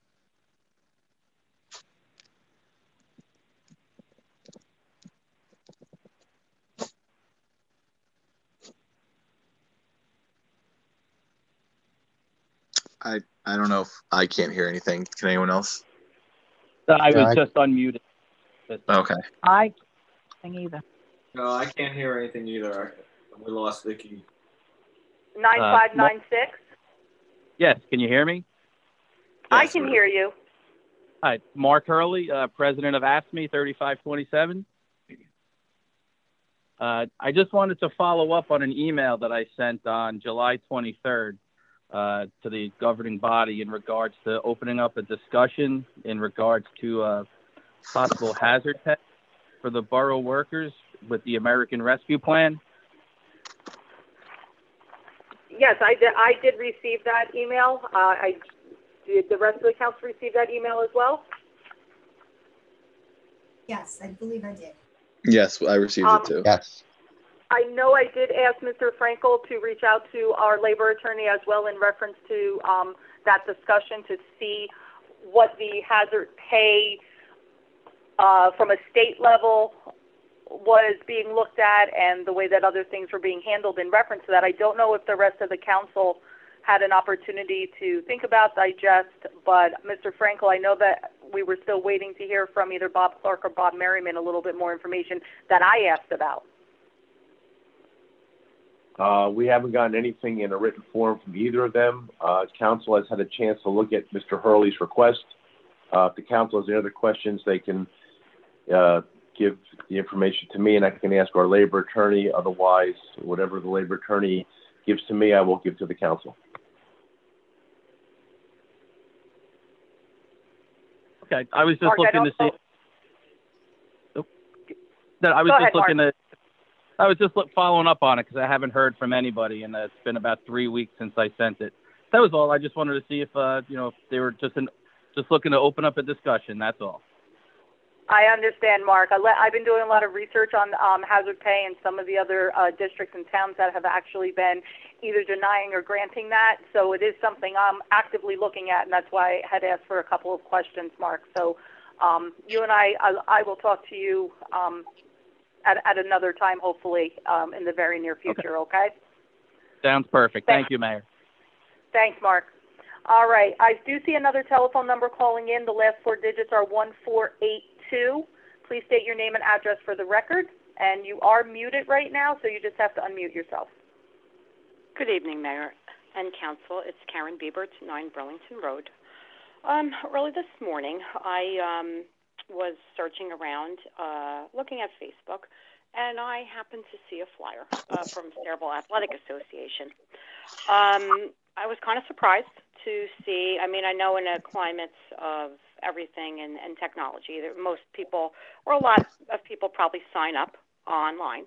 I don't know if I can't hear anything. Can anyone else? I was just unmuted. Okay. I can't either. No, I can't hear anything either. We lost Vicky. 9596. Yes, can you hear me? I can hear you. Hi, Mark Hurley, president of ASME 3527. I just wanted to follow up on an email that I sent on July 23rd to the governing body in regards to opening up a discussion in regards to possible hazard tests for the borough workers with the American Rescue Plan. Yes, I did receive that email. Did the rest of the council receive that email as well? Yes, I believe I did. Yes, I received it too. Yes. I know I did ask Mr. Frankel to reach out to our labor attorney as well in reference to that discussion to see what the hazard pay from a state level was being looked at and the way that other things were being handled in reference to that. I don't know if the rest of the council had an opportunity to think about, digest, but Mr. Frankel, I know that we were still waiting to hear from either Bob Clark or Bob Merriman a little bit more information that I asked about. We haven't gotten anything in a written form from either of them. Council has had a chance to look at Mr. Hurley's request. If the council has any other questions, they can give the information to me and I can ask our labor attorney. Otherwise, whatever the labor attorney gives to me, I will give to the council. Okay, I was just Mark, looking to see. I was just following up on it because I haven't heard from anybody, and it's been about 3 weeks since I sent it. That was all. I just wanted to see if if they were just looking to open up a discussion. That's all. I understand, Mark. I've been doing a lot of research on hazard pay and some of the other districts and towns that have actually been either denying or granting that. So it is something I'm actively looking at, and that's why I had asked for a couple of questions, Mark. So you and I will talk to you at another time, hopefully, in the very near future, okay? Sounds perfect. Thank you, Mayor. Thanks, Mark. All right. I do see another telephone number calling in. The last four digits are 1482. Please state your name and address for the record. And you are muted right now, so you just have to unmute yourself. Good evening, Mayor and Council. It's Karen Biebert, 9 Burlington Road. Early this morning, I was searching around, looking at Facebook, and I happened to see a flyer from Sayreville Athletic Association. I was kind of surprised to see, I mean, I know in a climate of everything and technology, that most people, or a lot of people probably sign up online,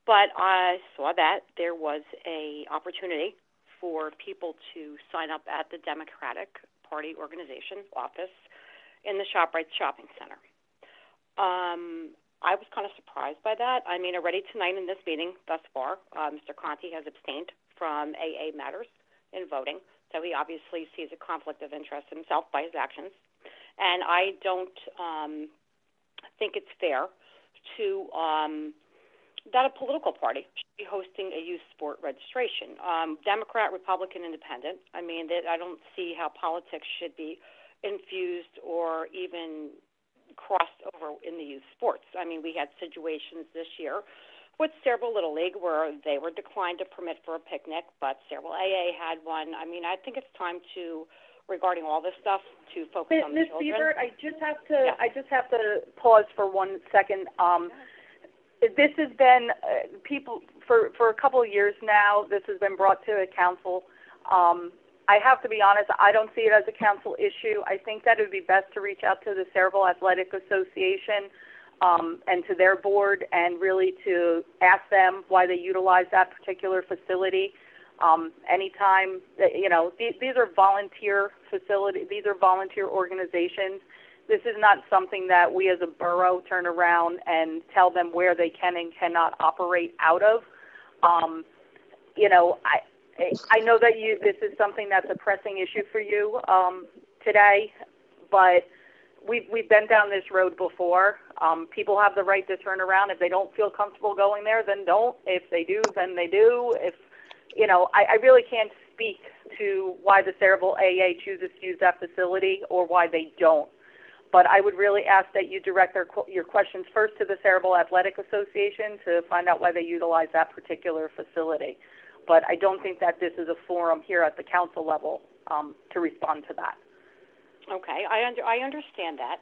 but I saw that there was a opportunity for people to sign up at the Democratic Party organization office in the ShopRite Shopping Center. I was kind of surprised by that. I mean, already tonight in this meeting thus far, Mr. Conti has abstained from AA matters in voting, so he obviously sees a conflict of interest himself by his actions. And I don't think it's fair to that a political party should be hosting a youth sport registration. Democrat, Republican, Independent. I mean, I don't see how politics should be infused or even crossed over in the youth sports. I mean, we had situations this year with Sayreville Little League where they were declined to permit for a picnic, but Sayreville AA had one. I mean, I think it's time to, regarding all this stuff, to focus on the children. Ms. Biebert, I just have to pause for 1 second. This has been people for a couple of years now. This has been brought to the council. I have to be honest, I don't see it as a council issue. I think that it would be best to reach out to the Sayreville Athletic Association and to their board and really to ask them why they utilize that particular facility. Anytime, these are volunteer facilities, these are volunteer organizations. This is not something that we as a borough turn around and tell them where they can and cannot operate out of. I know that this is something that's a pressing issue for you today, but we've been down this road before. People have the right to turn around. If they don't feel comfortable going there, then don't. If they do, then they do. I really can't speak to why the Sayreville AA chooses to use that facility or why they don't. But I would really ask that you direct your questions first to the Sayreville Athletic Association to find out why they utilize that particular facility. But I don't think that this is a forum here at the council level to respond to that. Okay, I understand that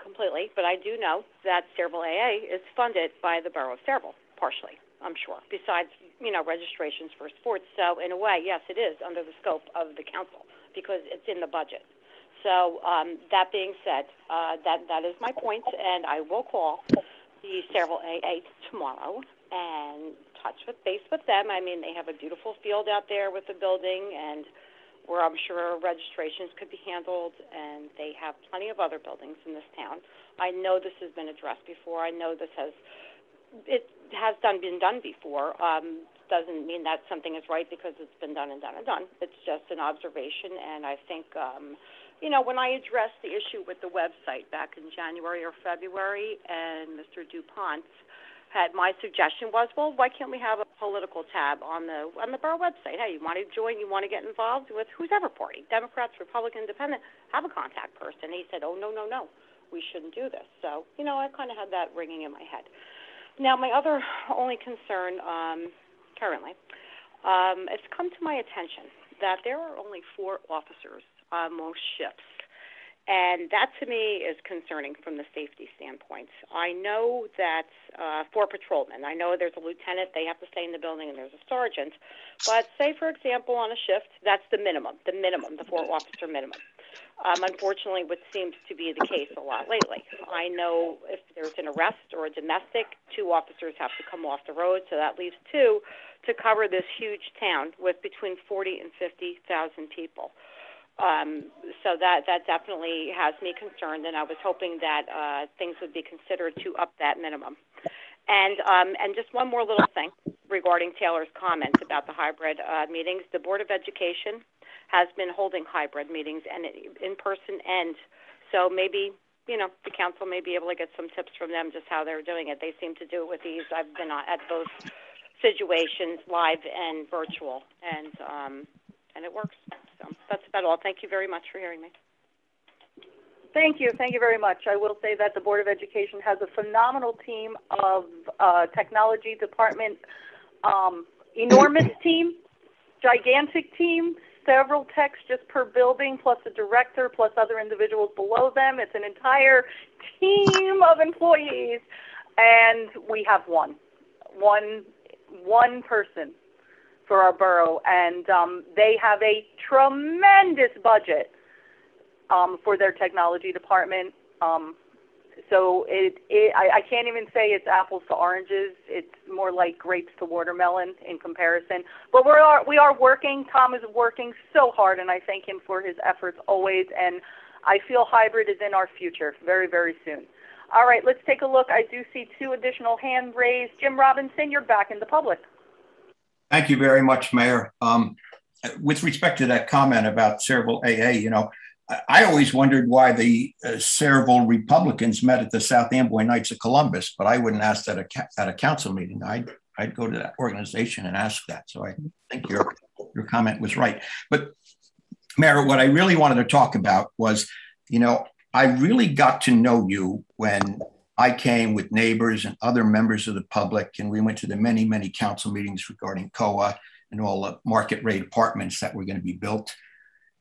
completely, but I do know that Sayreville AA is funded by the Borough of Sayreville, partially, I'm sure, besides, registrations for sports. So in a way, yes, it is under the scope of the council because it's in the budget. So that being said, that is my point, and I will call the Sayreville AA tomorrow and touch base with them. I mean, they have a beautiful field out there with the building and where I'm sure registrations could be handled, and they have plenty of other buildings in this town. I know this has been addressed before. I know this has been done before. Doesn't mean that something is right because it's been done and done and done. It's just an observation, and I think, when I addressed the issue with the website back in January or February, and Mr. DuPont my suggestion was, well, why can't we have a political tab on the borough website? Hey, you want to join, you want to get involved with whoever party, Democrats, Republican, Independent, have a contact person. And he said, oh, no, we shouldn't do this. So, I kind of had that ringing in my head. Now, my other only concern currently, it's come to my attention that there are only 4 officers on most shifts. And that, to me, is concerning from the safety standpoint. I know that 4 patrolmen, I know there's a lieutenant, they have to stay in the building, and there's a sergeant. But say, for example, on a shift, that's the 4-officer minimum. Unfortunately, what seems to be the case a lot lately. I know if there's an arrest or a domestic, 2 officers have to come off the road, so that leaves 2 to cover this huge town with between 40 and 50,000 people. So that definitely has me concerned, and I was hoping that things would be considered to up that minimum. And just one more little thing regarding Taylor's comments about the hybrid meetings. The Board of Education has been holding hybrid meetings and in person, and so maybe the council may be able to get some tips from them just how they're doing it. They seem to do it with ease. I've been at both situations, live and virtual, and it works. So that's about all. Thank you very much for hearing me. Thank you very much. I will say that the Board of Education has a phenomenal team of technology department, enormous team, gigantic team, several techs just per building, plus a director, plus other individuals below them. It's an entire team of employees, and we have one person for our borough, and they have a tremendous budget for their technology department. So I can't even say it's apples to oranges. It's more like grapes to watermelon in comparison. But we are working. Tom is working so hard, and I thank him for his efforts always. And I feel hybrid is in our future very, very soon. All right, let's take a look. I do see 2 additional hands raised. Jim Robinson, you're back in the public. Thank you very much, Mayor. With respect to that comment about Sayreville AA, I always wondered why the Sayreville Republicans met at the South Amboy Knights of Columbus, but I wouldn't ask that at a council meeting. I'd go to that organization and ask that. So I think your comment was right. But Mayor, what I really wanted to talk about was, I really got to know you when I came with neighbors and other members of the public, and we went to the many, many council meetings regarding COA and all the market rate apartments that were going to be built.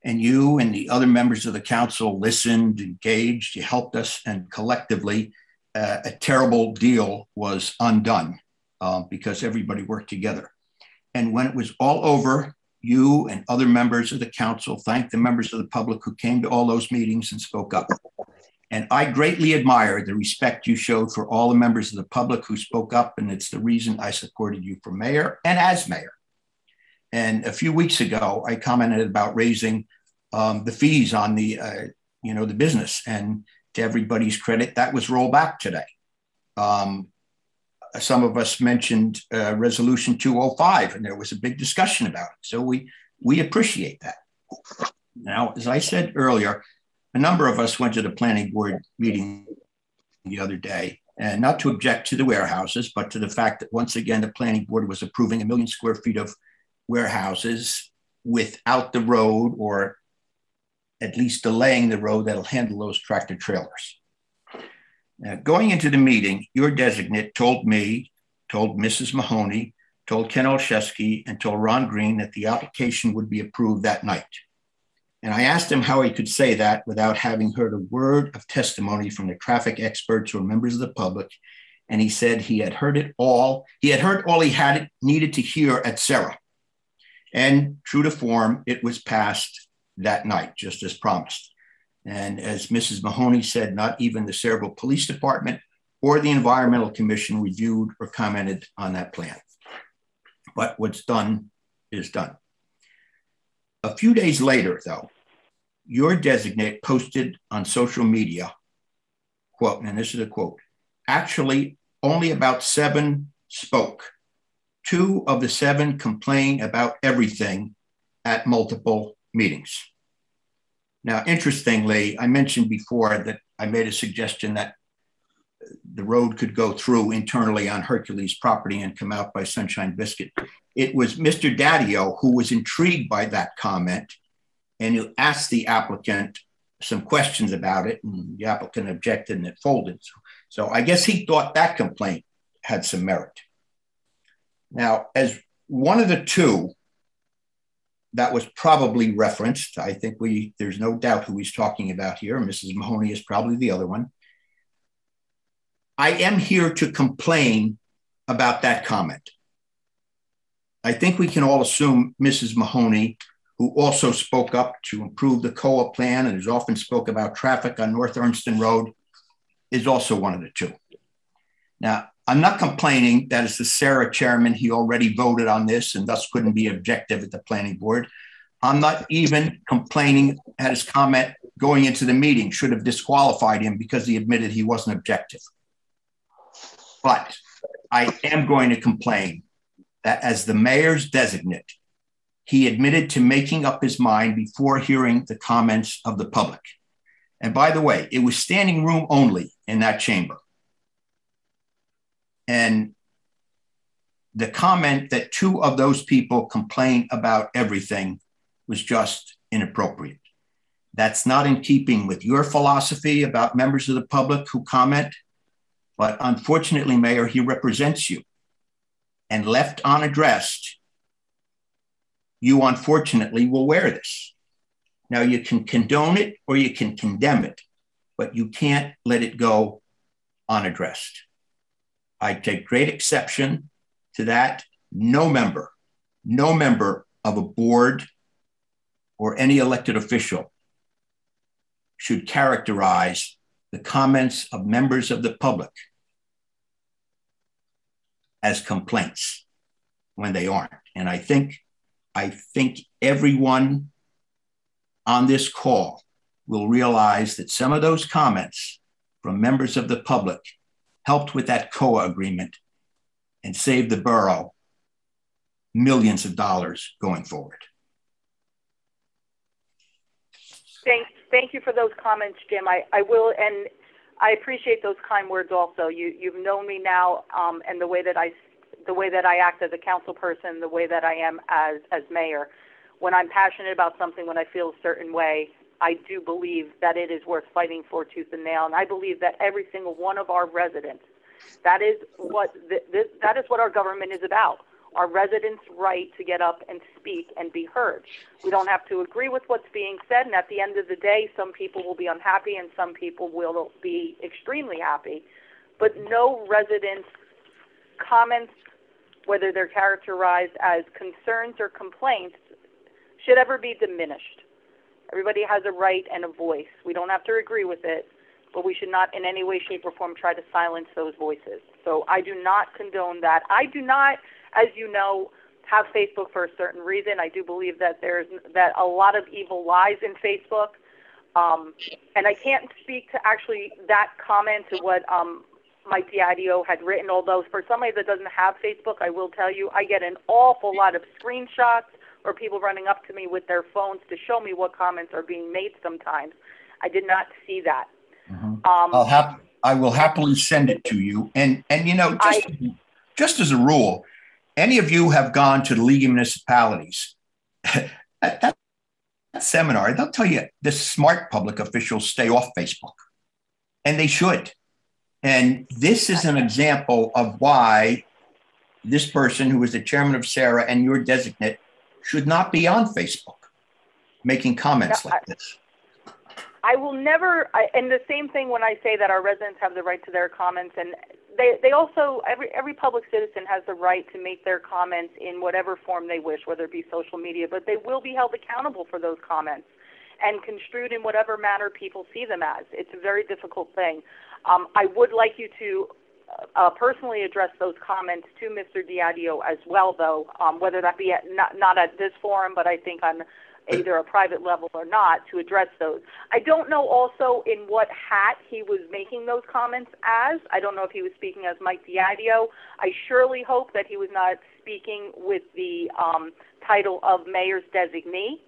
And you and the other members of the council listened, engaged, you helped us, and collectively a terrible deal was undone because everybody worked together. And when it was all over, you and other members of the council thanked the members of the public who came to all those meetings and spoke up. And I greatly admire the respect you showed for all the members of the public who spoke up, and it's the reason I supported you for mayor and as mayor. And a few weeks ago, I commented about raising the fees on the business, and to everybody's credit, that was rolled back today. Some of us mentioned Resolution 205, and there was a big discussion about it. So we appreciate that. Now, as I said earlier, a number of us went to the planning board meeting the other day, and not to object to the warehouses, but to the fact that once again, the planning board was approving 1 million square feet of warehouses without the road, or at least delaying the road that'll handle those tractor trailers. Now, going into the meeting, your designate told me, told Mrs. Mahoney, told Ken Olszewski, and told Ron Green that the application would be approved that night. And I asked him how he could say that without having heard a word of testimony from the traffic experts or members of the public. And he said he had heard it all. He had heard all he had needed to hear at Sarah. And true to form, it was passed that night, just as promised. And as Mrs. Mahoney said, not even the Sayreville Police Department or the Environmental Commission reviewed or commented on that plan. But what's done is done. A few days later, though, your designate posted on social media, quote, and this is a quote, actually only about 7 spoke. 2 of the 7 complained about everything at multiple meetings. Now, interestingly, I mentioned before that I made a suggestion that the road could go through internally on Hercules property and come out by Sunshine Biscuit. It was Mr. Daddio who was intrigued by that comment, and he asked the applicant some questions about it, and the applicant objected and it folded. So I guess he thought that complaint had some merit. Now, as one of the 2 that was probably referenced, I think there's no doubt who he's talking about here. Mrs. Mahoney is probably the other one. I am here to complain about that comment. I think we can all assume Mrs. Mahoney, who also spoke up to improve the COA plan and has often spoke about traffic on North Ernston Road, is also one of the 2. Now, I'm not complaining that as the Sarah chairman, he already voted on this and thus couldn't be objective at the planning board. I'm not even complaining that his comment going into the meeting should have disqualified him because he admitted he wasn't objective. But I am going to complain that as the mayor's designate, he admitted to making up his mind before hearing the comments of the public. And by the way, it was standing room only in that chamber. And the comment that 2 of those people complained about everything was just inappropriate. That's not in keeping with your philosophy about members of the public who comment. But unfortunately, Mayor, he represents you. And left unaddressed, you unfortunately will wear this. Now, you can condone it or you can condemn it, but you can't let it go unaddressed. I take great exception to that. No member of a board or any elected official should characterize the comments of members of the public as complaints when they aren't. And I think everyone on this call will realize that some of those comments from members of the public helped with that COA agreement and saved the borough millions of dollars going forward. Thank you for those comments, Jim. I will, and I appreciate those kind words also. You've known me now, and the way that I act as a council person, the way that I am as mayor. When I'm passionate about something, when I feel a certain way, I do believe that it is worth fighting for tooth and nail. And I believe that every single one of our residents, that is what our government is about. Our residents' right to get up and speak and be heard. We don't have to agree with what's being said, and at the end of the day, some people will be unhappy and some people will be extremely happy. But no residents' comments, whether they're characterized as concerns or complaints, should ever be diminished. Everybody has a right and a voice. We don't have to agree with it, but we should not in any way, shape, or form try to silence those voices. So I do not condone that. I do not, as you know, have Facebook for a certain reason. I do believe that that a lot of evil lies in Facebook. And I can't speak to actually that comment to what Mike Diadio had written, although for somebody that doesn't have Facebook, I will tell you, I get an awful lot of screenshots or people running up to me with their phones to show me what comments are being made sometimes. I did not see that. Mm-hmm. I will happily send it to you. And you know, just as a rule, any of you have gone to the League of Municipalities, at that seminar, they'll tell you the smart public officials stay off Facebook, and they should. And this is an example of why this person who is the chairman of Sarah and your designate should not be on Facebook making comments like this. I will never, and the same thing when I say that our residents have the right to their comments, and they also, every public citizen has the right to make their comments in whatever form they wish, whether it be social media, but they will be held accountable for those comments and construed in whatever manner people see them as. It's a very difficult thing. I would like you to personally address those comments to Mr. Diadio as well, though, whether that be not at this forum, but I think on either a private level or not, to address those. I don't know also in what hat he was making those comments as. I don't know if he was speaking as Mike Diadio. I surely hope that he was not speaking with the title of mayor's designee,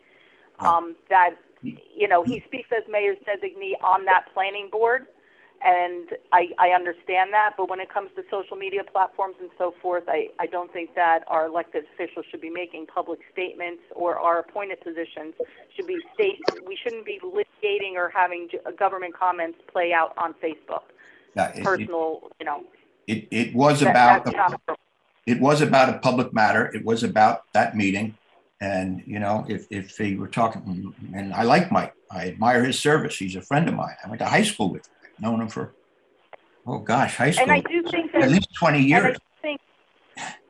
that, you know, he speaks as mayor's designee on that planning board. And I understand that, but when it comes to social media platforms and so forth, I don't think that our elected officials should be making public statements, or our appointed positions should be we shouldn't be litigating or having government comments play out on Facebook. Personal, you know. It was about a public matter. It was about that meeting. And, you know, if they were talking, and I like Mike, I admire his service. He's a friend of mine. I went to high school with him. Known him for, oh gosh, high school. And I do think that, at least 20 years. And I think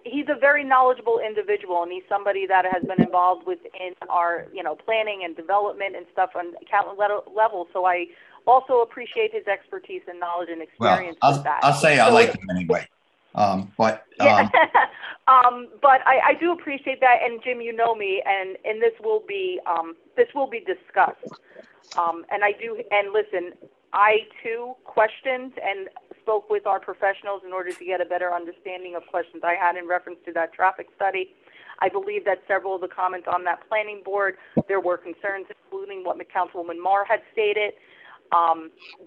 he's a very knowledgeable individual, and he's somebody that has been involved within our, you know, planning and development and stuff on account level. So I also appreciate his expertise and knowledge and experience with that. I'll say I like him anyway. But I do appreciate that, and Jim, you know me, and this will be discussed. And I do, and listen, I too questioned and spoke with our professionals in order to get a better understanding of questions I had in reference to that traffic study. I believe that several of the comments on that planning board, there were concerns, including what Councilwoman Marr had stated.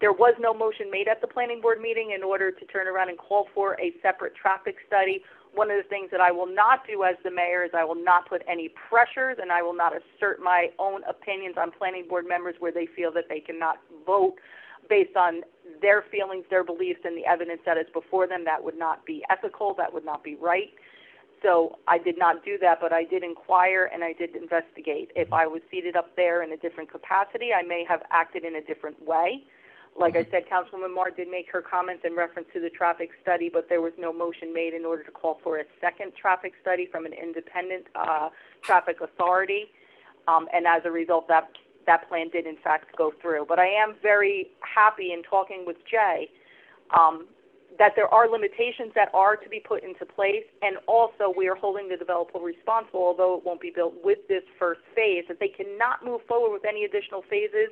There was no motion made at the planning board meeting in order to turn around and call for a separate traffic study. One of the things that I will not do as the mayor is I will not put any pressures, and I will not assert my own opinions on planning board members where they feel that they cannot vote based on their feelings, their beliefs, and the evidence that is before them. That would not be ethical. That would not be right. So I did not do that, but I did inquire and I did investigate. If I was seated up there in a different capacity, I may have acted in a different way. Like I said, Councilwoman Marr did make her comments in reference to the traffic study, but there was no motion made in order to call for a second traffic study from an independent traffic authority. And as a result, that plan did in fact go through. But I am very happy in talking with Jay that there are limitations that are to be put into place, and also we are holding the developer responsible, although it won't be built with this first phase, that they cannot move forward with any additional phases,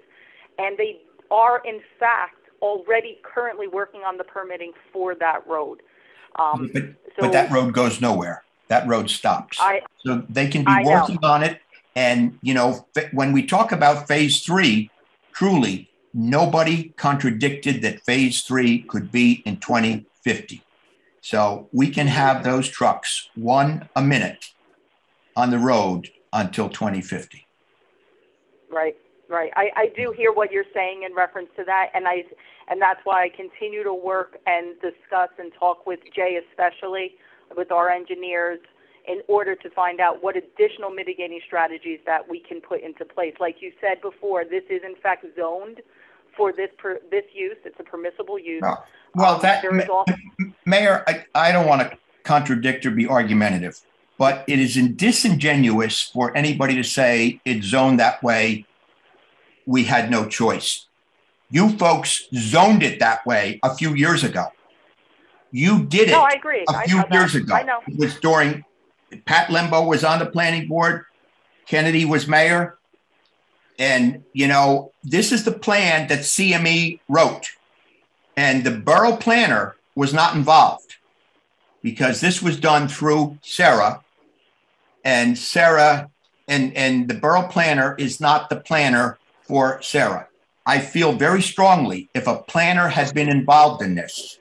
and they are in fact already currently working on the permitting for that road. But that road goes nowhere. That road stops. So they can be working on it. And, you know, when we talk about phase 3, truly, nobody contradicted that phase 3 could be in 2050. So we can have those trucks, one a minute, on the road until 2050. Right. I do hear what you're saying in reference to that, and that's why I continue to work and discuss and talk with Jay, especially with our engineers, in order to find out what additional mitigating strategies that we can put into place. Like you said before, this is in fact zoned for this use. It's a permissible use. Well, Mayor, I don't want to contradict or be argumentative, but it is disingenuous for anybody to say it's zoned that way. We had no choice. You folks zoned it that way a few years ago. You did it. No, I agree. A few years ago. I know. It was during Pat Lembo was on the planning board. Kennedy was mayor. And, you know, this is the plan that CME wrote. And the borough planner was not involved because this was done through Sarah. And Sarah and the borough planner is not the planner for Sarah. I feel very strongly if a planner had been involved in this,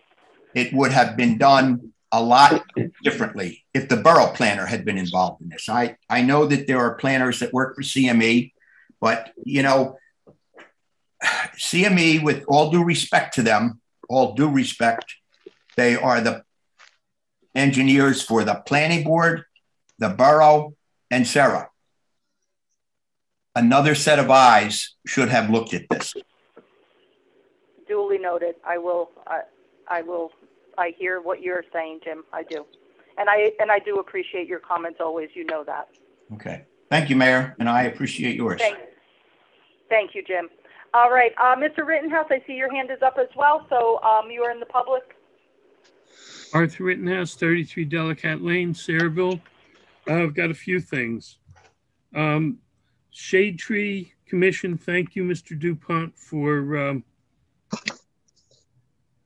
it would have been done a lot differently if the borough planner had been involved in this. I know that there are planners that work for CME, but, you know, CME, with all due respect to them, all due respect, they are the engineers for the planning board, the borough, and Sarah. Another set of eyes should have looked at this. Duly noted. I will. I hear what you're saying, Jim. I do, and I do appreciate your comments always. You know that. Okay. Thank you, Mayor, and I appreciate yours. Thank you, Jim. All right, Mr. Rittenhouse, I see your hand is up as well. So you are in the public. Arthur Rittenhouse, 33 Delacat Lane, Sayreville. I've got a few things. Shade Tree Commission, thank you, Mr. DuPont, for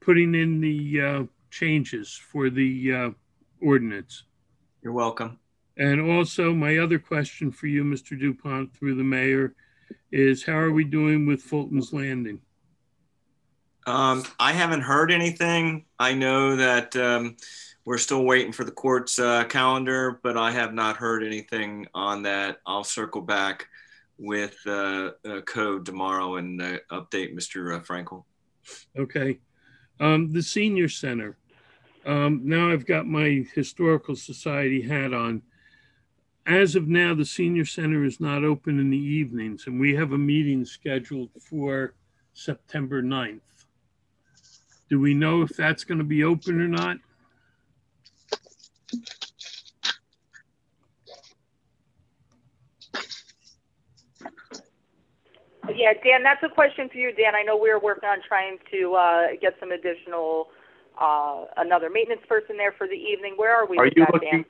putting in the changes for the ordinance. You're welcome. And also, my other question for you, Mr. DuPont, through the mayor, is how are we doing with Fulton's Landing? I haven't heard anything. I know that we're still waiting for the court's calendar, but I have not heard anything on that. I'll circle back with code tomorrow and update Mr. Frankel. Okay. The senior center. Now I've got my historical society hat on. As of now, the senior center is not open in the evenings, and we have a meeting scheduled for September 9th. Do we know if that's going to be open or not? Yeah, Dan, that's a question for you, Dan. I know we're working on trying to get some additional, another maintenance person there for the evening. Where are we with that, Dan?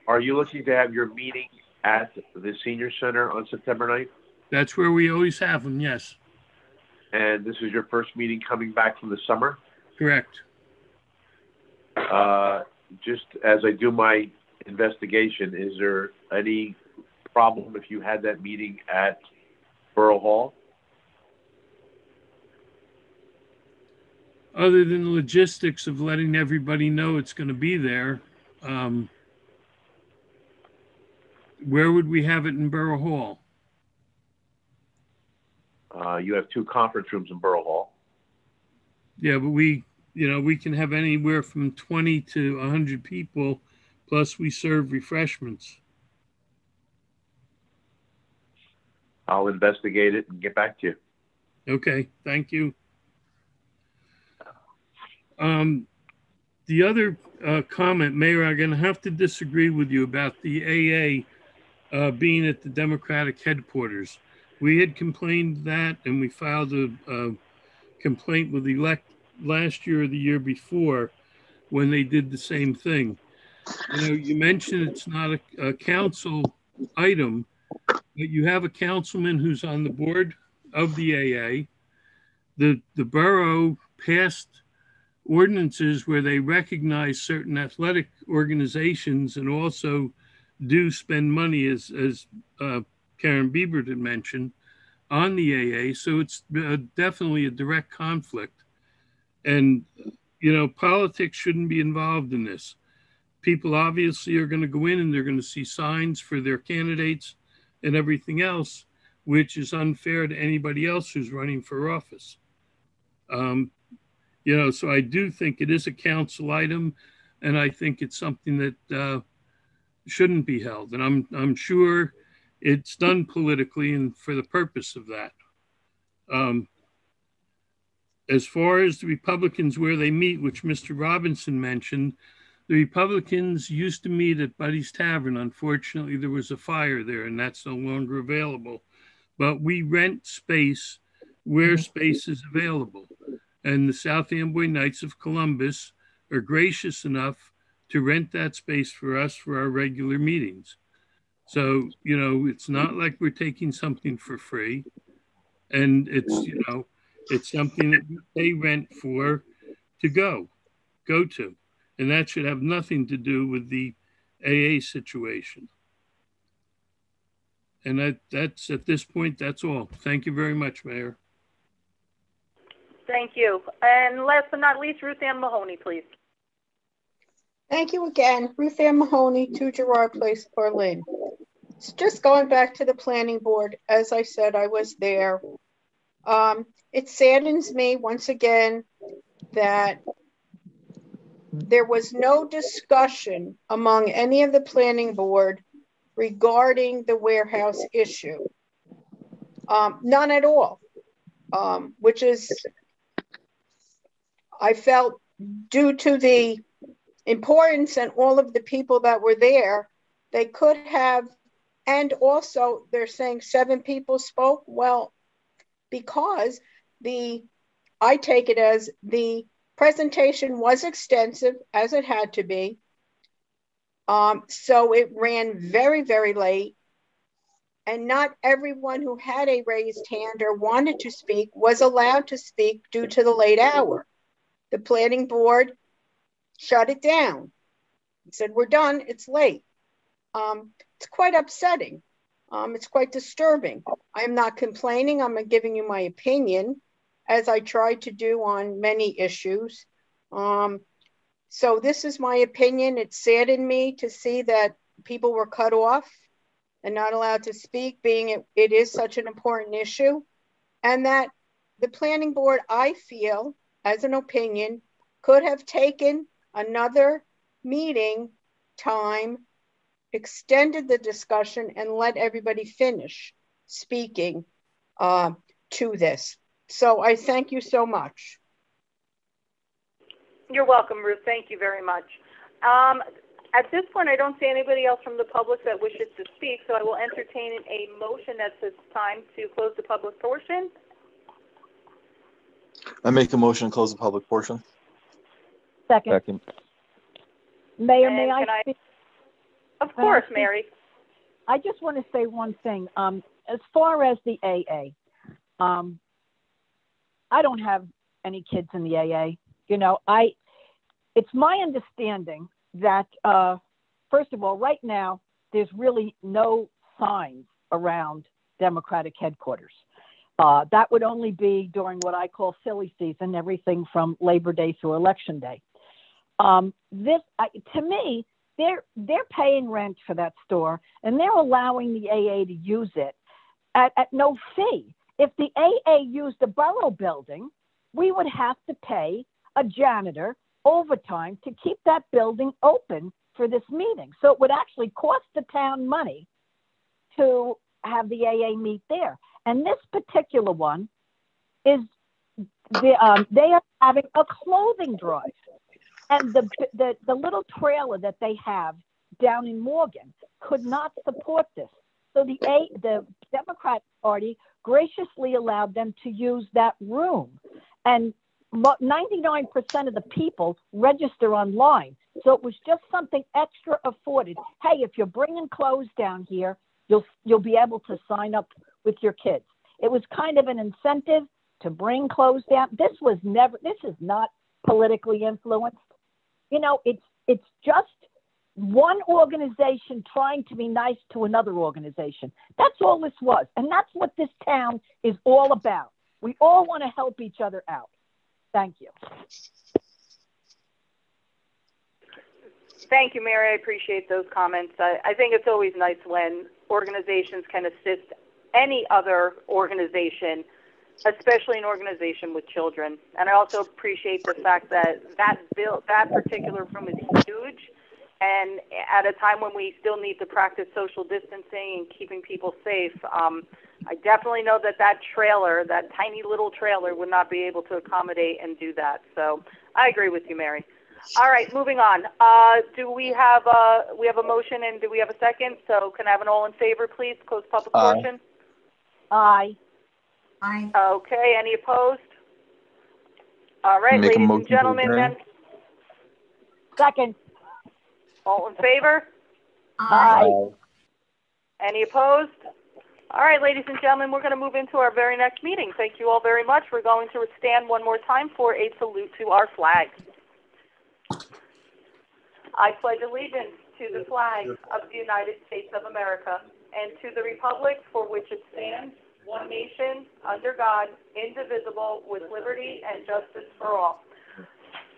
Are you looking to have your meeting at the senior center on September 9th? That's where we always have them, yes. And this is your first meeting coming back from the summer? Correct. Just as I do my investigation, is there any problem if you had that meeting at Borough Hall? Other than the logistics of letting everybody know it's going to be there, where would we have it in Borough Hall? You have 2 conference rooms in Borough Hall. Yeah, but we can have anywhere from 20 to 100 people, plus we serve refreshments. I'll investigate it and get back to you. Okay, thank you. The other comment, Mayor, I'm going to have to disagree with you about the AA being at the Democratic headquarters. We had complained that, and we filed a complaint with the last year or the year before when they did the same thing. You mentioned it's not a council item, but you have a councilman who's on the board of the AA. The borough passed ordinances where they recognize certain athletic organizations and also do spend money, as Karen Bieber had mentioned, on the AA. So it's definitely a direct conflict. And, politics shouldn't be involved in this. People obviously are going to go in and they're going to see signs for their candidates and everything else, which is unfair to anybody else who's running for office. So I do think it is a council item, and I think it's something that shouldn't be held. And I'm sure it's done politically and for the purpose of that. As far as the Republicans where they meet, which Mr. Robinson mentioned, the Republicans used to meet at Buddy's Tavern. Unfortunately, there was a fire there, and that's no longer available. But we rent space where space is available. And the South Amboy Knights of Columbus are gracious enough to rent that space for us for our regular meetings. So, it's not like we're taking something for free. And it's, it's something that they rent for to go to. And that should have nothing to do with the AA situation. And that's at this point, that's all. Thank you very much, Mayor. Thank you. And last but not least, Ruth Ann Mahoney, please. Thank you again. Ruth Ann Mahoney, 2 Gerard Place, Berlin. So just going back to the planning board, as I said, I was there. It saddens me once again that there was no discussion among any of the planning board regarding the warehouse issue. None at all, which is, I felt, due to the importance and all of the people that were there, they could have, and also they're saying 7 people spoke. Well, because I take it as the presentation was extensive, as it had to be. So it ran very, very late. and not everyone who had a raised hand or wanted to speak was allowed to speak due to the late hour. The planning board shut it down. It said, we're done, it's late. It's quite upsetting. It's quite disturbing. I'm not complaining, I'm giving you my opinion, as I try to do on many issues. So this is my opinion. It saddened me to see that people were cut off and not allowed to speak, being it is such an important issue, and that the planning board, I feel, as an opinion, could have taken another meeting time, extended the discussion, and let everybody finish speaking to this. So I thank you so much. You're welcome, Ruth. Thank you very much. At this point, I don't see anybody else from the public that wishes to speak, so I will entertain a motion at this time to close the public portion. I make a motion to close the public portion. Second. Mayor, And may I can I- speak? Of course, Mary. I just want to say one thing. As far as the AA, I don't have any kids in the AA. You know, it's my understanding that, first of all, right now, there's really no signs around Democratic headquarters. That would only be during what I call silly season, everything from Labor Day through Election Day. To me, they're paying rent for that store, and they're allowing the AA to use it at no fee. If the AA used the borough building, we would have to pay a janitor overtime to keep that building open for this meeting. So it would actually cost the town money to have the AA meet there. And this particular one is, they are having a clothing drive. And the little trailer that they have down in Morgan could not support this. So the Democratic Party graciously allowed them to use that room. And 99% of the people register online. So it was just something extra afforded. Hey, if you're bringing clothes down here, you'll be able to sign up with your kids. It was kind of an incentive to bring clothes down. This is not politically influenced. You know, it's just one organization trying to be nice to another organization. That's all this was. And that's what this town is all about. We all want to help each other out. Thank you. Thank you, Mary. I appreciate those comments. I think it's always nice when organizations can assist any other organization, especially an organization with children. And I also appreciate the fact that that particular room is huge, and at a time when we still need to practice social distancing and keeping people safe, I definitely know that trailer, that tiny little trailer, would not be able to accommodate and do that. So I agree with you, Mary. All right, moving on. Do we have a motion, and do we have a second? So can I have an all in favor, please? Close public portion. Aye. Aye. Okay, any opposed? All right, Make a ladies and motion to gentlemen, adjourn. then, Second. all in favor? Aye. Any opposed? All right, ladies and gentlemen, we're going to move into our very next meeting. Thank you all very much. We're going to stand one more time for a salute to our flag. I pledge allegiance to the flag of the United States of America and to the republic for which it stands, one nation, under God, indivisible, with liberty and justice for all.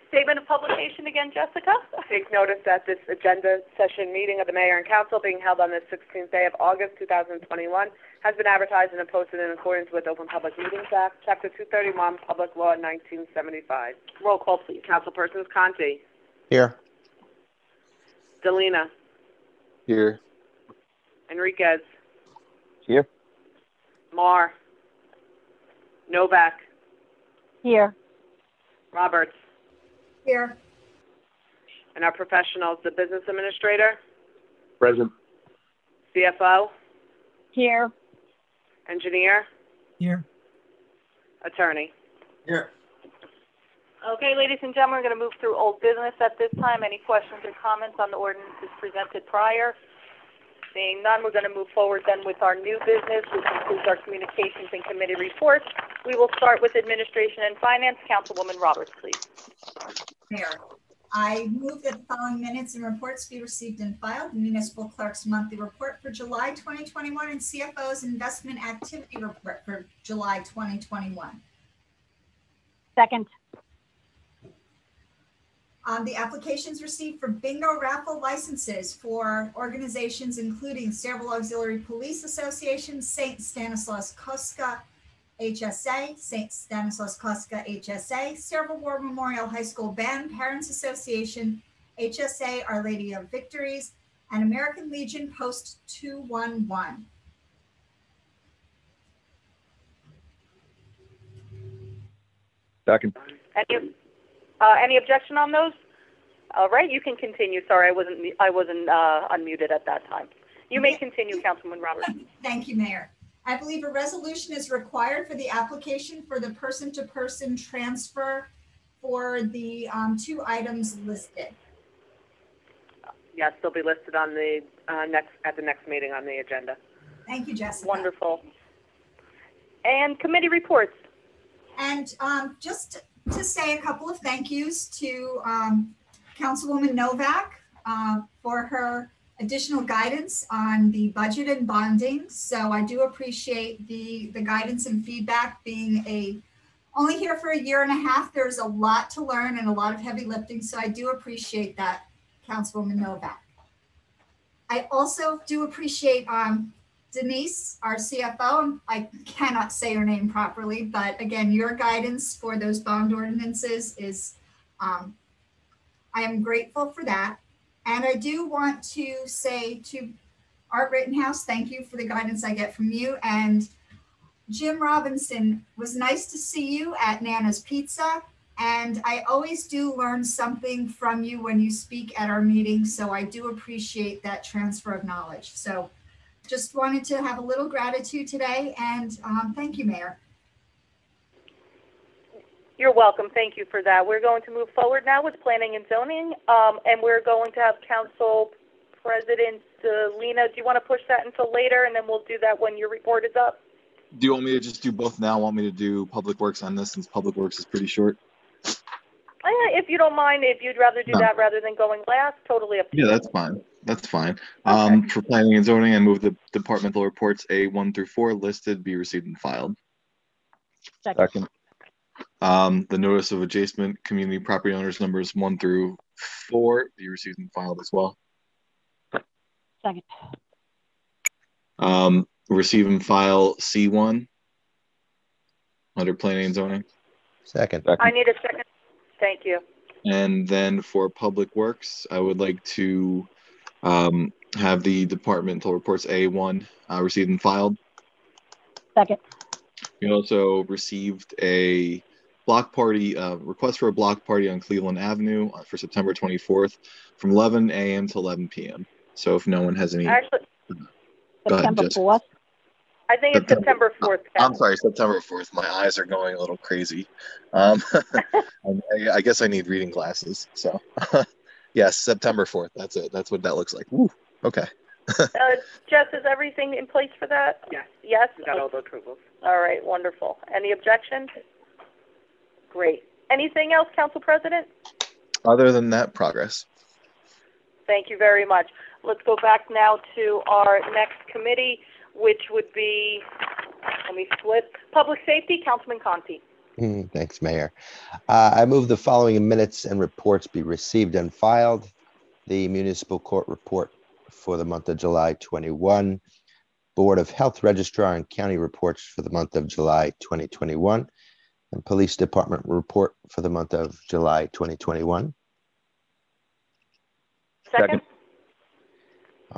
Statement of publication again, Jessica. Take notice that this agenda session meeting of the Mayor and Council being held on the 16th day of August 2021 has been advertised and posted in accordance with Open Public Meetings Act, Chapter 231, Public Law 1975. Roll call, please. Councilpersons Conti, Here. Delina, Here. Enriquez, Here. Marr, Novak, Here. Roberts, Here. and our professionals, the Business Administrator, Present. CFO, Here. Engineer, Here. Attorney. Here. Okay, ladies and gentlemen, we're going to move through old business at this time. Any questions or comments on the ordinances presented prior? Seeing none, we're going to move forward then with our new business, which includes our communications and committee reports. We will start with Administration and Finance. Councilwoman Roberts, please. Mayor, I move that the following minutes and reports be received and filed. The Municipal Clerk's monthly report for July 2021 and CFO's investment activity report for July 2021. Second. The applications received for bingo raffle licenses for organizations including Sayreville Auxiliary Police Association, St. Stanislaus Kostka HSA, St. Stanislaus Kostka HSA, Sayreville War Memorial High School Band Parents Association, HSA Our Lady of Victories, and American Legion Post 211. Second. Any objection on those? All right, you can continue. Sorry, I wasn't unmuted at that time. You may continue, Councilwoman Roberts. Thank you, Mayor. I believe a resolution is required for the application for the person-to-person transfer for the two items listed. Yes, they'll be listed on the at the next meeting on the agenda. Thank you, Jessica. Wonderful. And committee reports. And just to say a couple of thank yous to Councilwoman Novak for her additional guidance on the budget and bonding. So I do appreciate the guidance and feedback. Being only here for a year and a half, there's a lot to learn and a lot of heavy lifting. So I do appreciate that, Councilwoman Novak. I also do appreciate Denise, our CFO. I cannot say her name properly, but again, your guidance for those bond ordinances is, I am grateful for that. And I do want to say to Art Rittenhouse, thank you for the guidance I get from you. And Jim Robinson, was nice to see you at Nana's Pizza. And I always do learn something from you when you speak at our meetings. So I do appreciate that transfer of knowledge. So just wanted to have a little gratitude today. And thank you, Mayor. You're welcome. Thank you for that. We're going to move forward now with planning and zoning, and we're going to have Council President Lena. Do you want to push that until later, and then we'll do that when your report is up? Do you want me to just do both now? Want me to do Public Works on this since Public Works is pretty short? If you don't mind, if you'd rather do that rather than going last, totally up to you. Yeah, that's fine. That's fine. Okay. For planning and zoning, I move the departmental reports A1 through 4 listed be received and filed. Second. The notice of adjacent community property owners numbers 1 through 4 be received and filed as well. Second. Receive and file C1 under planning and zoning. Second. I need a second. Thank you. And then for Public Works, I would like to have the departmental reports A1 received and filed. Second. We also received a block party request for a block party on Cleveland Avenue for September 24th from 11 a.m. to 11 p.m. So if no one has any, actually, go ahead, September 4th. I think it's September 4th. I'm sorry, September 4th. My eyes are going a little crazy. I guess I need reading glasses. So, yes, September 4th. That's it. That's what that looks like. Woo. Okay. Jess, is everything in place for that? Yes. Yes? We got all the approvals. All right, wonderful. Any objections? Great. Anything else, Council President? Other than that, progress. Thank you very much. Let's go back now to our next committee, which would be, let me flip, Public Safety, Councilman Conti. Thanks, Mayor. I move the following minutes and reports be received and filed. The Municipal Court report for the month of July 21, Board of Health Registrar and County reports for the month of July 2021, and Police Department report for the month of July 2021. Second.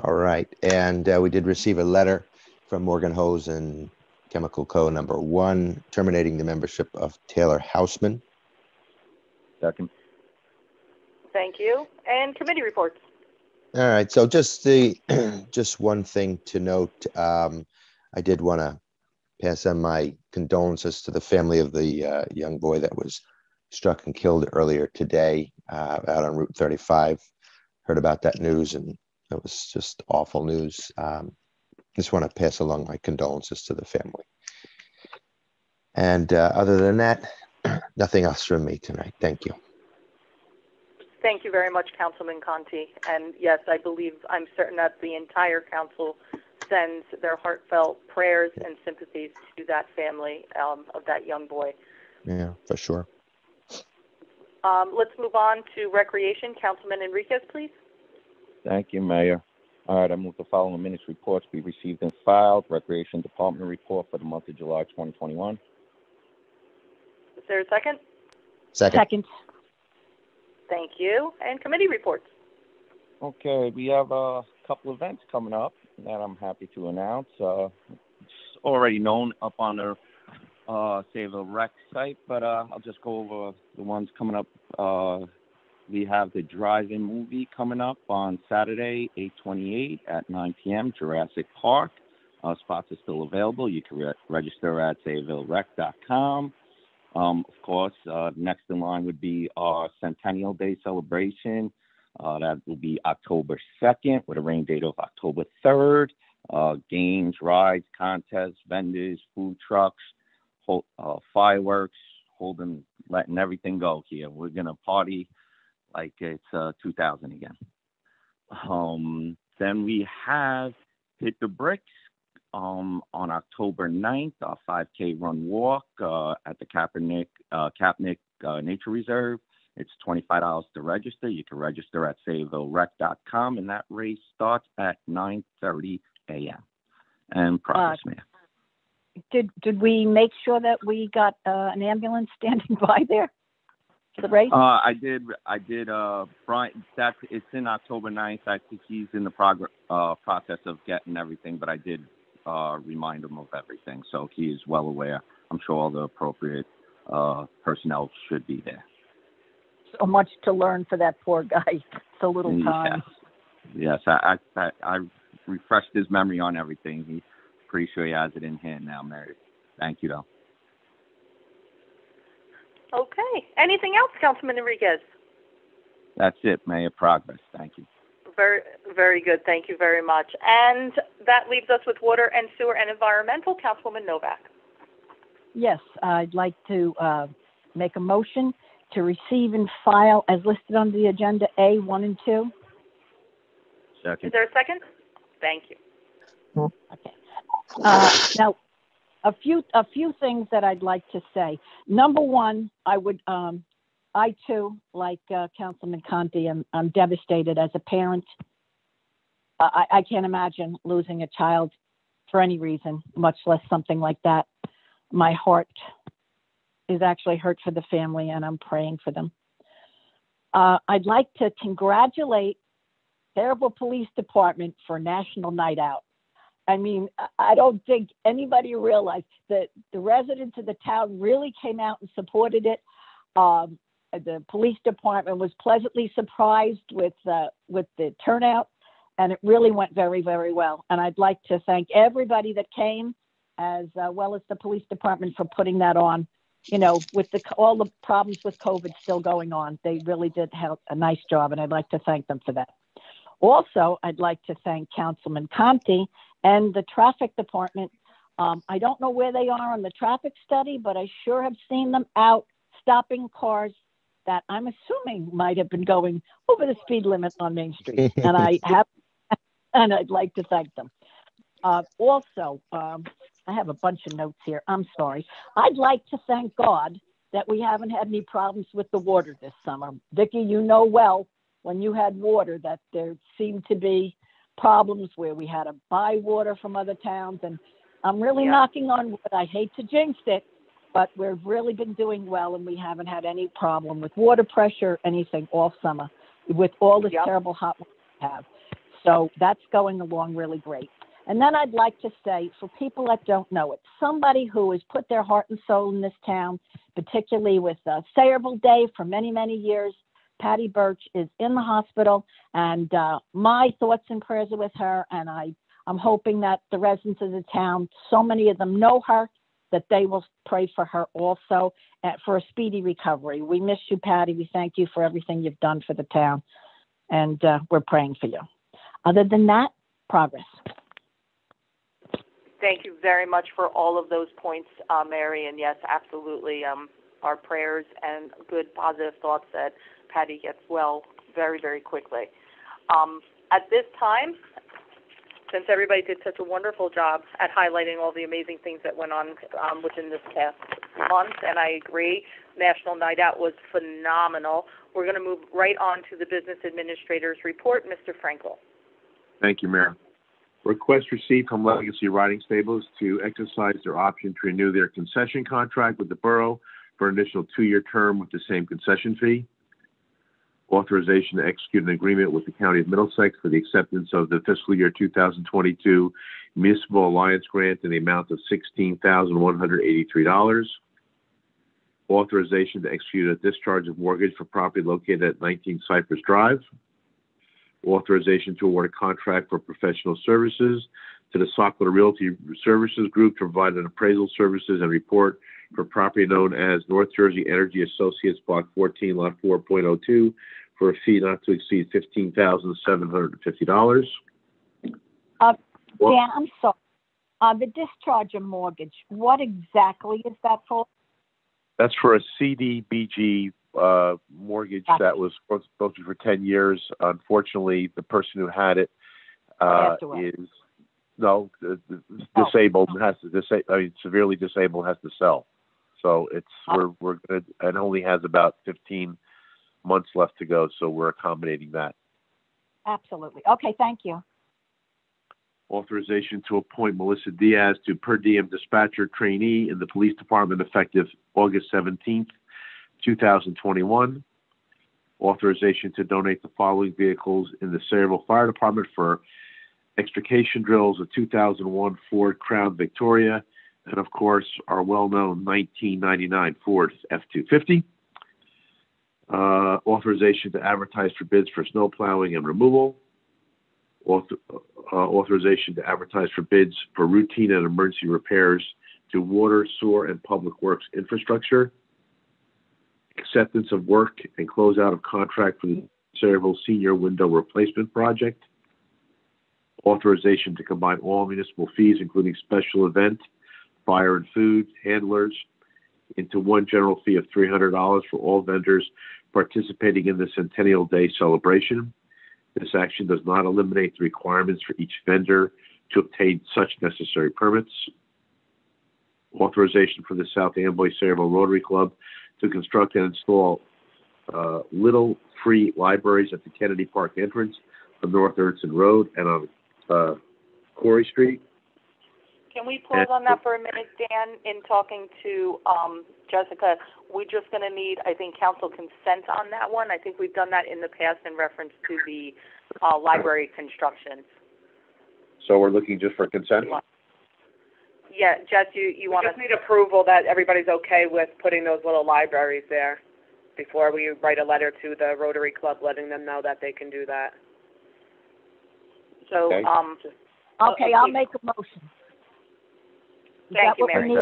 All right, and we did receive a letter from Morgan Hose and Chemical Co. number 1, terminating the membership of Taylor Houseman. Second. Thank you. And committee reports. All right, so just one thing to note. I did want to pass on my condolences to the family of the young boy that was struck and killed earlier today out on Route 35. Heard about that news, and It was just awful news. Just want to pass along my condolences to the family. And other than that, nothing else from me tonight. Thank you. Thank you very much, Councilman Conti. And yes, I'm certain that the entire council sends their heartfelt prayers and sympathies to that family of that young boy. Yeah, for sure. Let's move on to Recreation. Councilman Enriquez, please. Thank you, Mayor. All right, I move the following minutes reports be received and filed. Recreation Department report for the month of July 2021. Is there a second? Second. Thank you. And committee reports. Okay, we have a couple events coming up that I'm happy to announce. It's already known up on the Sayville Rec site, but I'll just go over the ones coming up. We have the drive-in movie coming up on Saturday, 8/28 at 9 p.m., Jurassic Park. Spots are still available. You can register at sayvillerec.com. Of course, next in line would be our Centennial Day celebration. That will be October 2nd with a rain date of October 3rd. Games, rides, contests, vendors, food trucks, fireworks, letting everything go here. We're going to party like it's 2000 again. Then we have Hit the Bricks on October 9th, our 5K run walk at the Kapnick Nature Reserve. It's $25 to register. You can register at sayvillerec.com, and that race starts at 9:30 a.m. And progress, Mayor. Did we make sure that we got an ambulance standing by there for the race? I did. Brian, it's in October 9th. I think he's in the process of getting everything, but I did remind him of everything, so he is well aware. I'm sure all the appropriate personnel should be there. So much to learn for that poor guy. So little time. Yes. I refreshed his memory on everything. He's pretty sure he has it in hand now, Mary. Thank you, though. Okay. Anything else, Councilman Enriquez? That's it, Mayor. Progress. Thank you. Very, very good. Thank you very much. And that leaves us with Water and Sewer and Environmental. Councilwoman Novak. Yes, I'd like to make a motion to receive and file as listed on the agenda A 1 and 2. Second. Is there a second? Thank you. Okay. Now, a few things that I'd like to say. Number one, I too, like Councilman Conti, I'm devastated as a parent. I can't imagine losing a child for any reason, much less something like that. My heart is actually hurt for the family, and I'm praying for them. I'd like to congratulate Sayreville Police Department for National Night Out. I mean, I don't think anybody realized that the residents of the town really came out and supported it. The police department was pleasantly surprised with the turnout, and it really went very, very well. And I'd like to thank everybody that came, as well as the police department, for putting that on. You know, with all the problems with COVID still going on, they really did have a nice job, and I'd like to thank them for that. Also, I'd like to thank Councilman Conti and the traffic department. I don't know where they are on the traffic study, but I sure have seen them out stopping cars that I'm assuming might have been going over the speed limit on Main Street. And and I'd like to thank them. Also, I have a bunch of notes here. I'm sorry. I'd like to thank God that we haven't had any problems with the water this summer. Vicki, you know well, when you had water, that there seemed to be problems where we had to buy water from other towns. And I'm really knocking on wood. I hate to jinx it, but we've really been doing well, and we haven't had any problem with water pressure, anything all summer, with all this terrible hot weather we have. So that's going along really great. And then I'd like to say, for people that don't know it, somebody who has put their heart and soul in this town, particularly with Sayreville Day for many, many years, Patty Birch, is in the hospital, and my thoughts and prayers are with her. And I'm hoping that the residents of the town, so many of them know her, that they will pray for her also, for a speedy recovery. We miss you, Patty. We thank you for everything you've done for the town, and we're praying for you. Other than that, progress. Thank you very much for all of those points, Mary. And yes, absolutely, our prayers and good positive thoughts that Patty gets well very, very quickly. At this time, since everybody did such a wonderful job at highlighting all the amazing things that went on within this past month, and I agree, National Night Out was phenomenal, we're going to move right on to the Business Administrator's report. Mr. Frankel. Thank you, Mayor. Request received from Legacy Riding Stables to exercise their option to renew their concession contract with the borough for an additional 2-year term with the same concession fee. Authorization to execute an agreement with the County of Middlesex for the acceptance of the fiscal year 2022 Municipal Alliance Grant in the amount of $16,183. Authorization to execute a discharge of mortgage for property located at 19 Cypress Drive. Authorization to award a contract for professional services to the Sockler Realty Services Group to provide an appraisal services and report for property known as North Jersey Energy Associates Block 14, Lot 4.02, for a fee not to exceed $15,750. Dan, I'm sorry. The discharge of mortgage, what exactly is that for? That's for a CDBG mortgage that was supposed to be for 10 years. Unfortunately, the person who had it disabled and has to severely disabled, has to sell. So we're good, and only has about 15 months left to go. So we're accommodating that. Absolutely. Okay. Thank you. Authorization to appoint Melissa Diaz to per diem dispatcher trainee in the police department effective August 17th, 2021. Authorization to donate the following vehicles in the Sayreville Fire Department for extrication drills: a 2001 Ford Crown Victoria, and of course our well-known 1999 Ford F-250. Authorization to advertise for bids for snow plowing and removal. Authorization to advertise for bids for routine and emergency repairs to water, sewer, and public works infrastructure. Acceptance of work and closeout of contract for the Sayreville Senior Window Replacement Project. Authorization to combine all municipal fees, including special event, fire and food, handlers, into one general fee of $300 for all vendors participating in the Centennial Day celebration. This action does not eliminate the requirements for each vendor to obtain such necessary permits. Authorization for the South Amboy Sayreville Rotary Club to construct and install little free libraries at the Kennedy Park entrance on North Ernson Road and on Corey Street. Can we pause on that for a minute, Dan? In talking to Jessica, we're just going to need, I think, council consent on that one. I think we've done that in the past in reference to the library construction. So we're looking just for consent? Yeah, Jess, you want to... We just need approval that everybody's okay with putting those little libraries there before we write a letter to the Rotary Club letting them know that they can do that. So, okay, I'll make a motion. Thank you, Mary.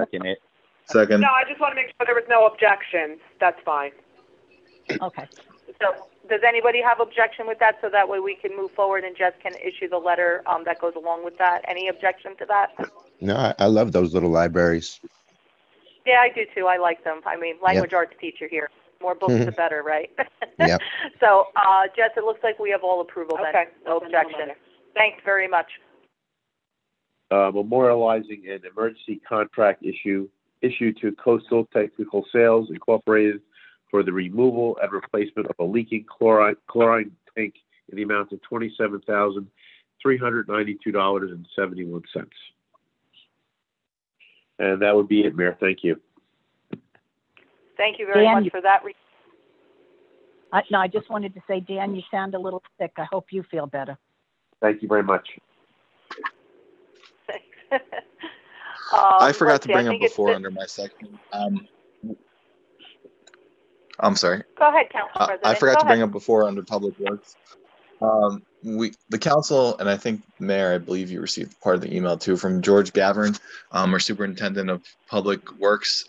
Second. No, I just want to make sure there was no objections. That's fine. Okay. So does anybody have objection with that, so that way we can move forward and Jess can issue the letter that goes along with that? Any objection to that? No, I love those little libraries. Yeah, I do too. I like them. I mean, language arts teacher here. More books the better, right? Yep. So, Jess, it looks like we have all approval then. Okay. No objection. Thanks very much. Memorializing an emergency contract issued to Coastal Technical Sales Incorporated for the removal and replacement of a leaking chlorine tank in the amount of $27,392.71. And that would be it, Mayor. Thank you. Thank you very much for that. No, I just wanted to say, Dan, you sound a little sick. I hope you feel better. Thank you very much. I forgot to bring up before under my section. I'm sorry. Go ahead, Council President. I forgot to bring up before under Public Works. The council, and I think Mayor, I believe you received part of the email too from George Gavern, our Superintendent of Public Works.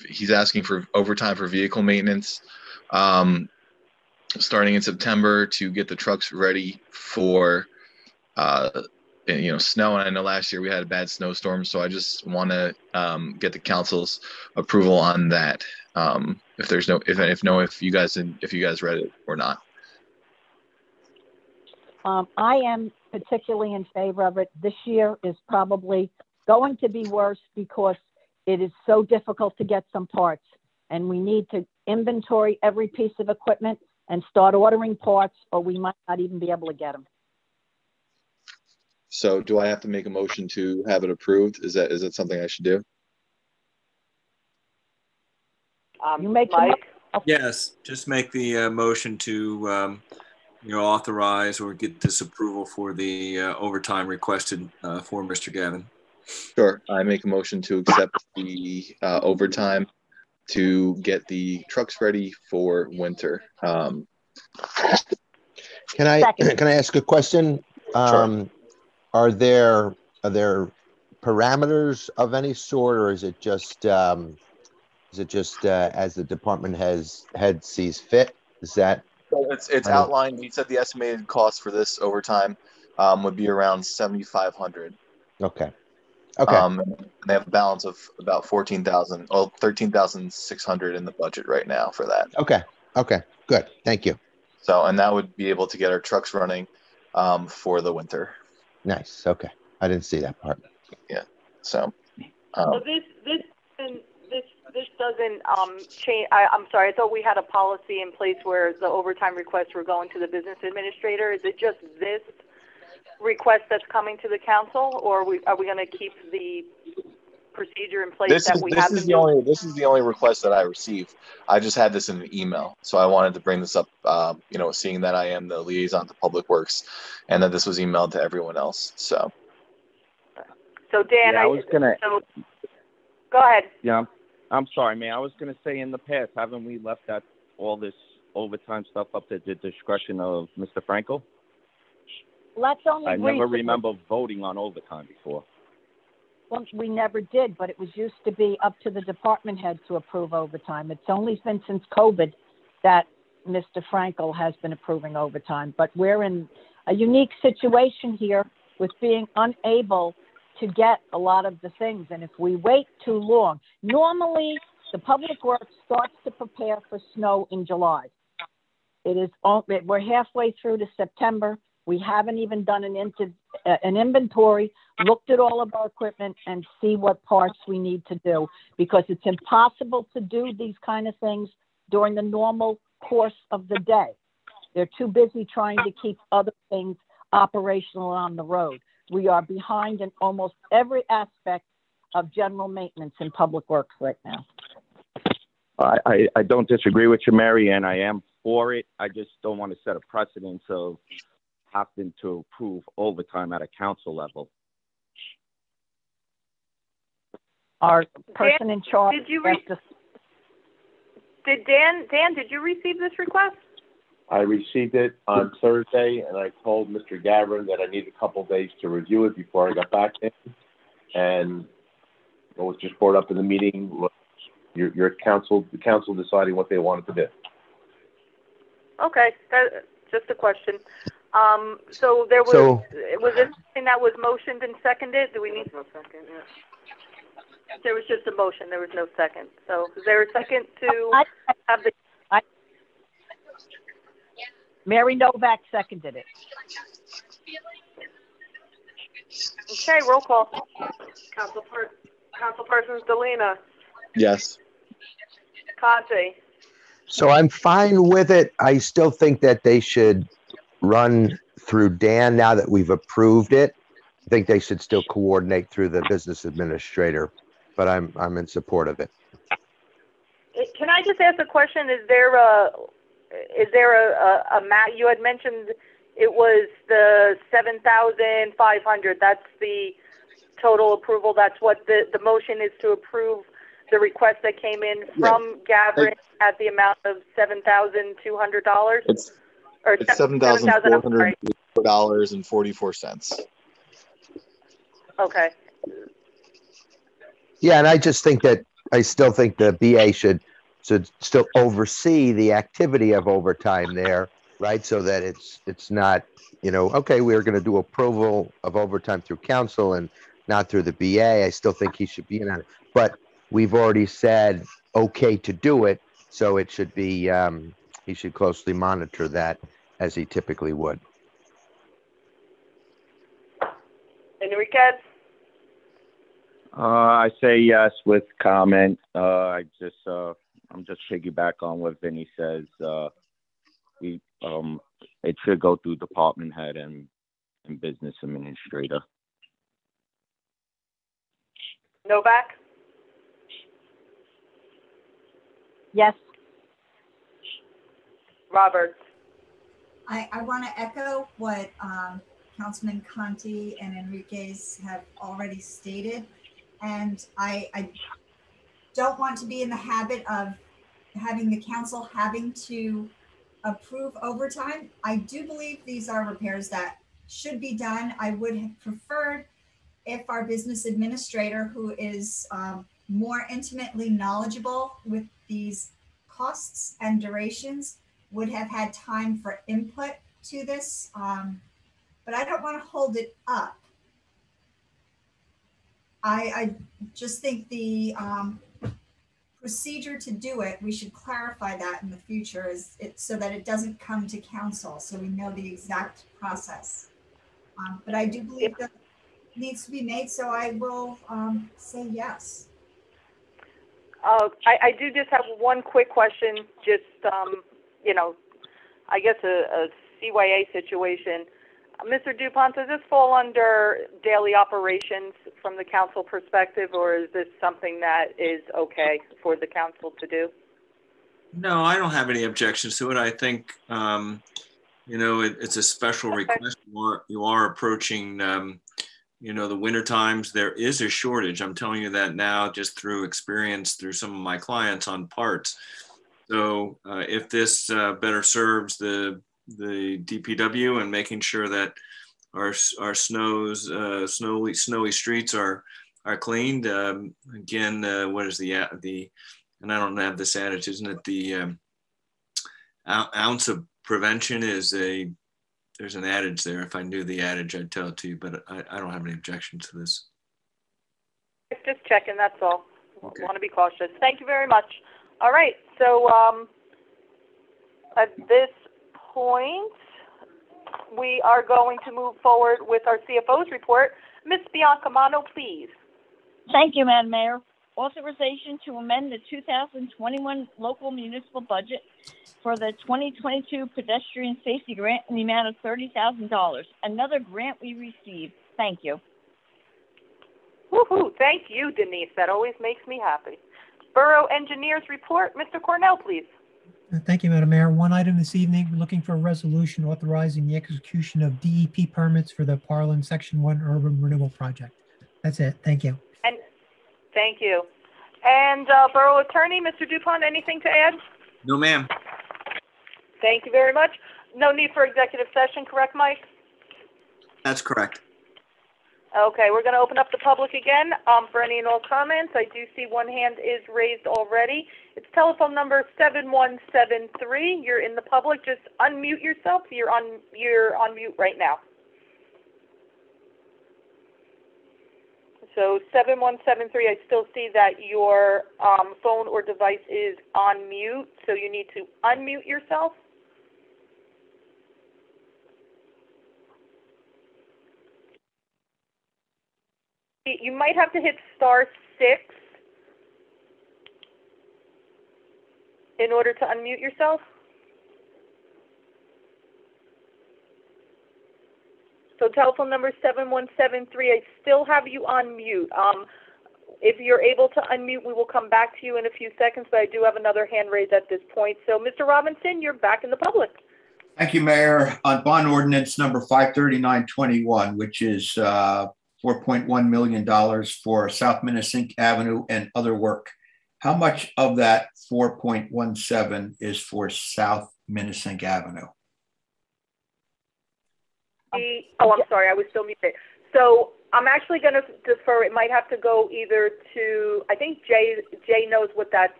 He's asking for overtime for vehicle maintenance, starting in September to get the trucks ready for snow. And I know last year we had a bad snowstorm, so I just want to get the council's approval on that. If you guys read it or not. I am particularly in favor of it. This year is probably going to be worse because it is so difficult to get some parts, and we need to inventory every piece of equipment and start ordering parts, or we might not even be able to get them. So do I have to make a motion to have it approved? Is that something I should do? You make Mike? Yes, just make the motion to authorize or get this approval for the overtime requested for Mr. Gavin. Sure. I make a motion to accept the overtime to get the trucks ready for winter. Can I ask a question? Sure. Are there parameters of any sort, or is it just as the department head sees fit? Is that? It's outlined. He said the estimated cost for this overtime would be around $7,500. Okay. Okay. They have a balance of about $13,600 in the budget right now for that. Okay. Okay. Good. Thank you. So, and that would be able to get our trucks running for the winter. Nice. Okay. I didn't see that part. Yeah. So. So this doesn't change. I'm sorry. I thought we had a policy in place where the overtime requests were going to the business administrator. Is it just this request that's coming to the council, or are we going to keep the procedure in place This is the only request that I received. I just had this in an email, so I wanted to bring this up. Seeing that I am the liaison to Public Works, and that this was emailed to everyone else. So Dan, yeah, go ahead. Yeah, I'm sorry, man. I was gonna say, in the past, haven't we left all this overtime stuff up to the discretion of Mr. Frankel? Let's only I never remember voting on overtime before. Well, we never did, but it was used to be up to the department head to approve overtime. It's only been since COVID that Mr. Frankel has been approving overtime. But we're in a unique situation here with being unable to get a lot of the things. And if we wait too long, normally the Public Works starts to prepare for snow in July. We're halfway through to September. We haven't even done an inventory, looked at all of our equipment, and see what parts we need to do, because it's impossible to do these kind of things during the normal course of the day. They're too busy trying to keep other things operational on the road. We are behind in almost every aspect of general maintenance in Public Works right now. I don't disagree with you, Mary, and I am for it. I just don't want to set a precedent of having to approve overtime at a council level. Our person in charge. Did you receive this request? I received it on Thursday, and I told Mr. Gavin that I need a couple days to review it before I got back to him. And what was just brought up in the meeting was the council deciding what they wanted to do. Okay, just a question. So was this something that was motioned and seconded? Do we need no second? Yeah. There was just a motion. There was no second. So is there a second to have the? Mary Novak seconded it. Okay, roll call. Councilperson Delina. Yes. Conte. So I'm fine with it. I still think that they should run through Dan now that we've approved it. I think they should still coordinate through the business administrator, but I'm in support of it. Can I just ask a question? Is there a amount? You had mentioned it was the $7,500. That's the total approval. That's what the motion is, to approve the request that came in from Gavin at the amount of $7,200. It's $7,444.44. Okay. Yeah, and I still think the BA should still oversee the activity of overtime there, right? So that it's not, you know, okay, we're going to do approval of overtime through council and not through the BA. I still think he should be in on it, but we've already said okay to do it, so it should be he should closely monitor that as he typically would. Enriquez? I say yes with comment. I'm just piggyback on what Vinny says. It should go through department head and business administrator. Novak? Yes. Roberts? I want to echo what Councilman Conti and Enriquez have already stated. And I don't want to be in the habit of having the council having to approve overtime. I do believe these are repairs that should be done. I would have preferred if our business administrator, who is more intimately knowledgeable with these costs and durations, would have had time for input to this. But I don't want to hold it up. I just think the procedure to do it, we should clarify that in the future so that it doesn't come to council, so we know the exact process. But I do believe that needs to be made, so I will say yes. I do just have one quick question, just, you know, I guess a CYA situation. Mr. Dupont, does this fall under daily operations from the council perspective, or is this something that is okay for the council to do? No, I don't have any objections to it. I think, you know, it's a special request. You are approaching, you know, the winter times. There is a shortage. I'm telling you that now just through experience through some of my clients on parts. So if this better serves the DPW and making sure that our snowy streets are cleaned. Again, what is the and I don't have this adage, isn't it? The ounce of prevention is there's an adage there. If I knew the adage, I'd tell it to you, but I don't have any objection to this. Just checking, that's all. Okay. Want to be cautious. Thank you very much. All right, so at this point, we are going to move forward with our CFO's report. Ms. Biancamano, please. Thank you, Madam Mayor. Authorization to amend the 2021 local municipal budget for the 2022 pedestrian safety grant in the amount of $30,000. Another grant we received. Thank you. Woohoo! Thank you, Denise. That always makes me happy. Borough Engineers report. Mr. Cornell, please. Thank you, Madam Mayor. One item this evening, we're looking for a resolution authorizing the execution of DEP permits for the Parlin Section 1 Urban Renewal Project. That's it. Thank you. And thank you. And Borough Attorney, Mr. Dupont, anything to add? No, ma'am. Thank you very much. No need for executive session, correct, Mike? That's correct. Okay, we're going to open up the public again for any and all comments. I do see one hand is raised already. It's telephone number 7173. You're in the public. Just unmute yourself. You're on mute right now. So 7173, I still see that your phone or device is on mute, so you need to unmute yourself. You might have to hit *6 in order to unmute yourself. So telephone number 7173, I still have you on mute. If you're able to unmute, we will come back to you in a few seconds, but I do have another hand raised at this point. So Mr. Robinson, you're back in the public. Thank you, Mayor. On bond ordinance number 53921, which is $4.1 million for South Minnesink Avenue and other work. How much of that 4.17 is for South Minnesink Avenue? Oh, I'm sorry, I was still muted. So I'm actually going to defer. It might have to go either to, I think Jay knows what that's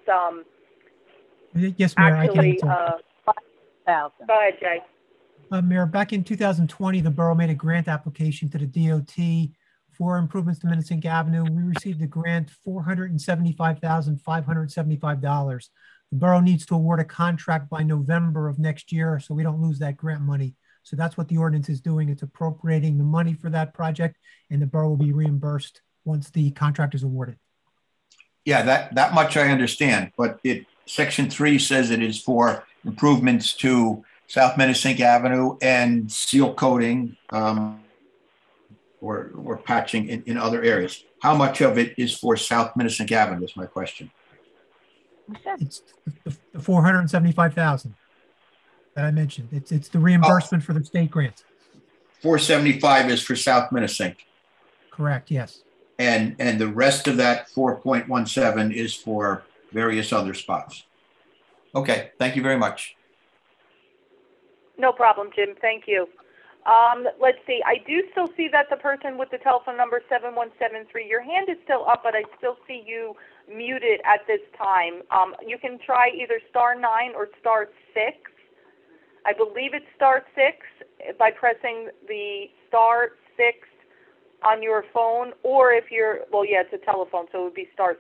Yes, Mayor, actually. $400,000. Go ahead, Jay. Mayor, back in 2020, the borough made a grant application to the DOT for improvements to Minnesink Avenue. We received a grant, $475,575. The borough needs to award a contract by November of next year so we don't lose that grant money. So that's what the ordinance is doing. It's appropriating the money for that project, and the borough will be reimbursed once the contract is awarded. Yeah, that much I understand, but Section 3 says it is for improvements to South Minnesink Avenue and seal coating or patching in other areas. How much of it is for South Minnesink Avenue is my question. It's the $475,000 that I mentioned. It's the reimbursement for the state grants. 475 is for South Minnesink. Correct, yes. And the rest of that 4.17 is for various other spots. Okay, thank you very much. No problem, Jim. Thank you. Let's see. I do still see that the person with the telephone number 7173, your hand is still up, but I still see you muted at this time. You can try either *9 or *6. I believe it's *6 by pressing the *6 on your phone, or if you're, well, yeah, it's a telephone, so it would be *6.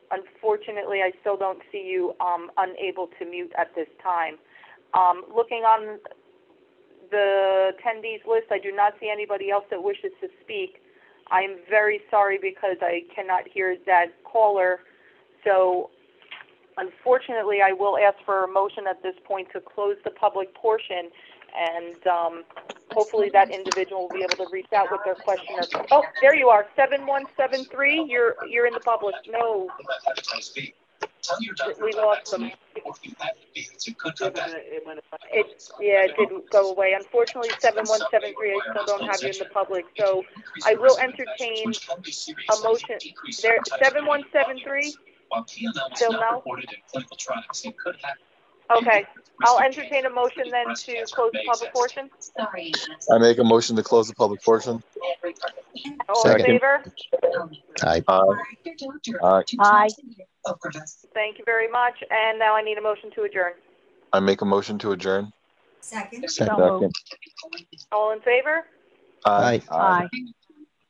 Unfortunately, I still don't see you unable to mute at this time. Looking on the attendees list, I do not see anybody else that wishes to speak. I'm very sorry because I cannot hear that caller. So unfortunately, I will ask for a motion at this point to close the public portion, and hopefully that individual will be able to reach out with their question. Oh, there you are, 7173. You're in the public. No. We lost them. It didn't go away. Unfortunately, 7173, I still don't have you in the public. So I will entertain a motion. There, 7173. Still no? Okay. I'll entertain a motion then to close the public portion. I make a motion to close the public portion. All in favor? Aye. Aye. Thank you very much. And now I need a motion to adjourn. I make a motion to adjourn. Second. Second. All in favor? Aye. Aye.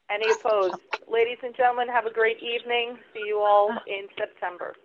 Any opposed? Ladies and gentlemen, have a great evening. See you all in September.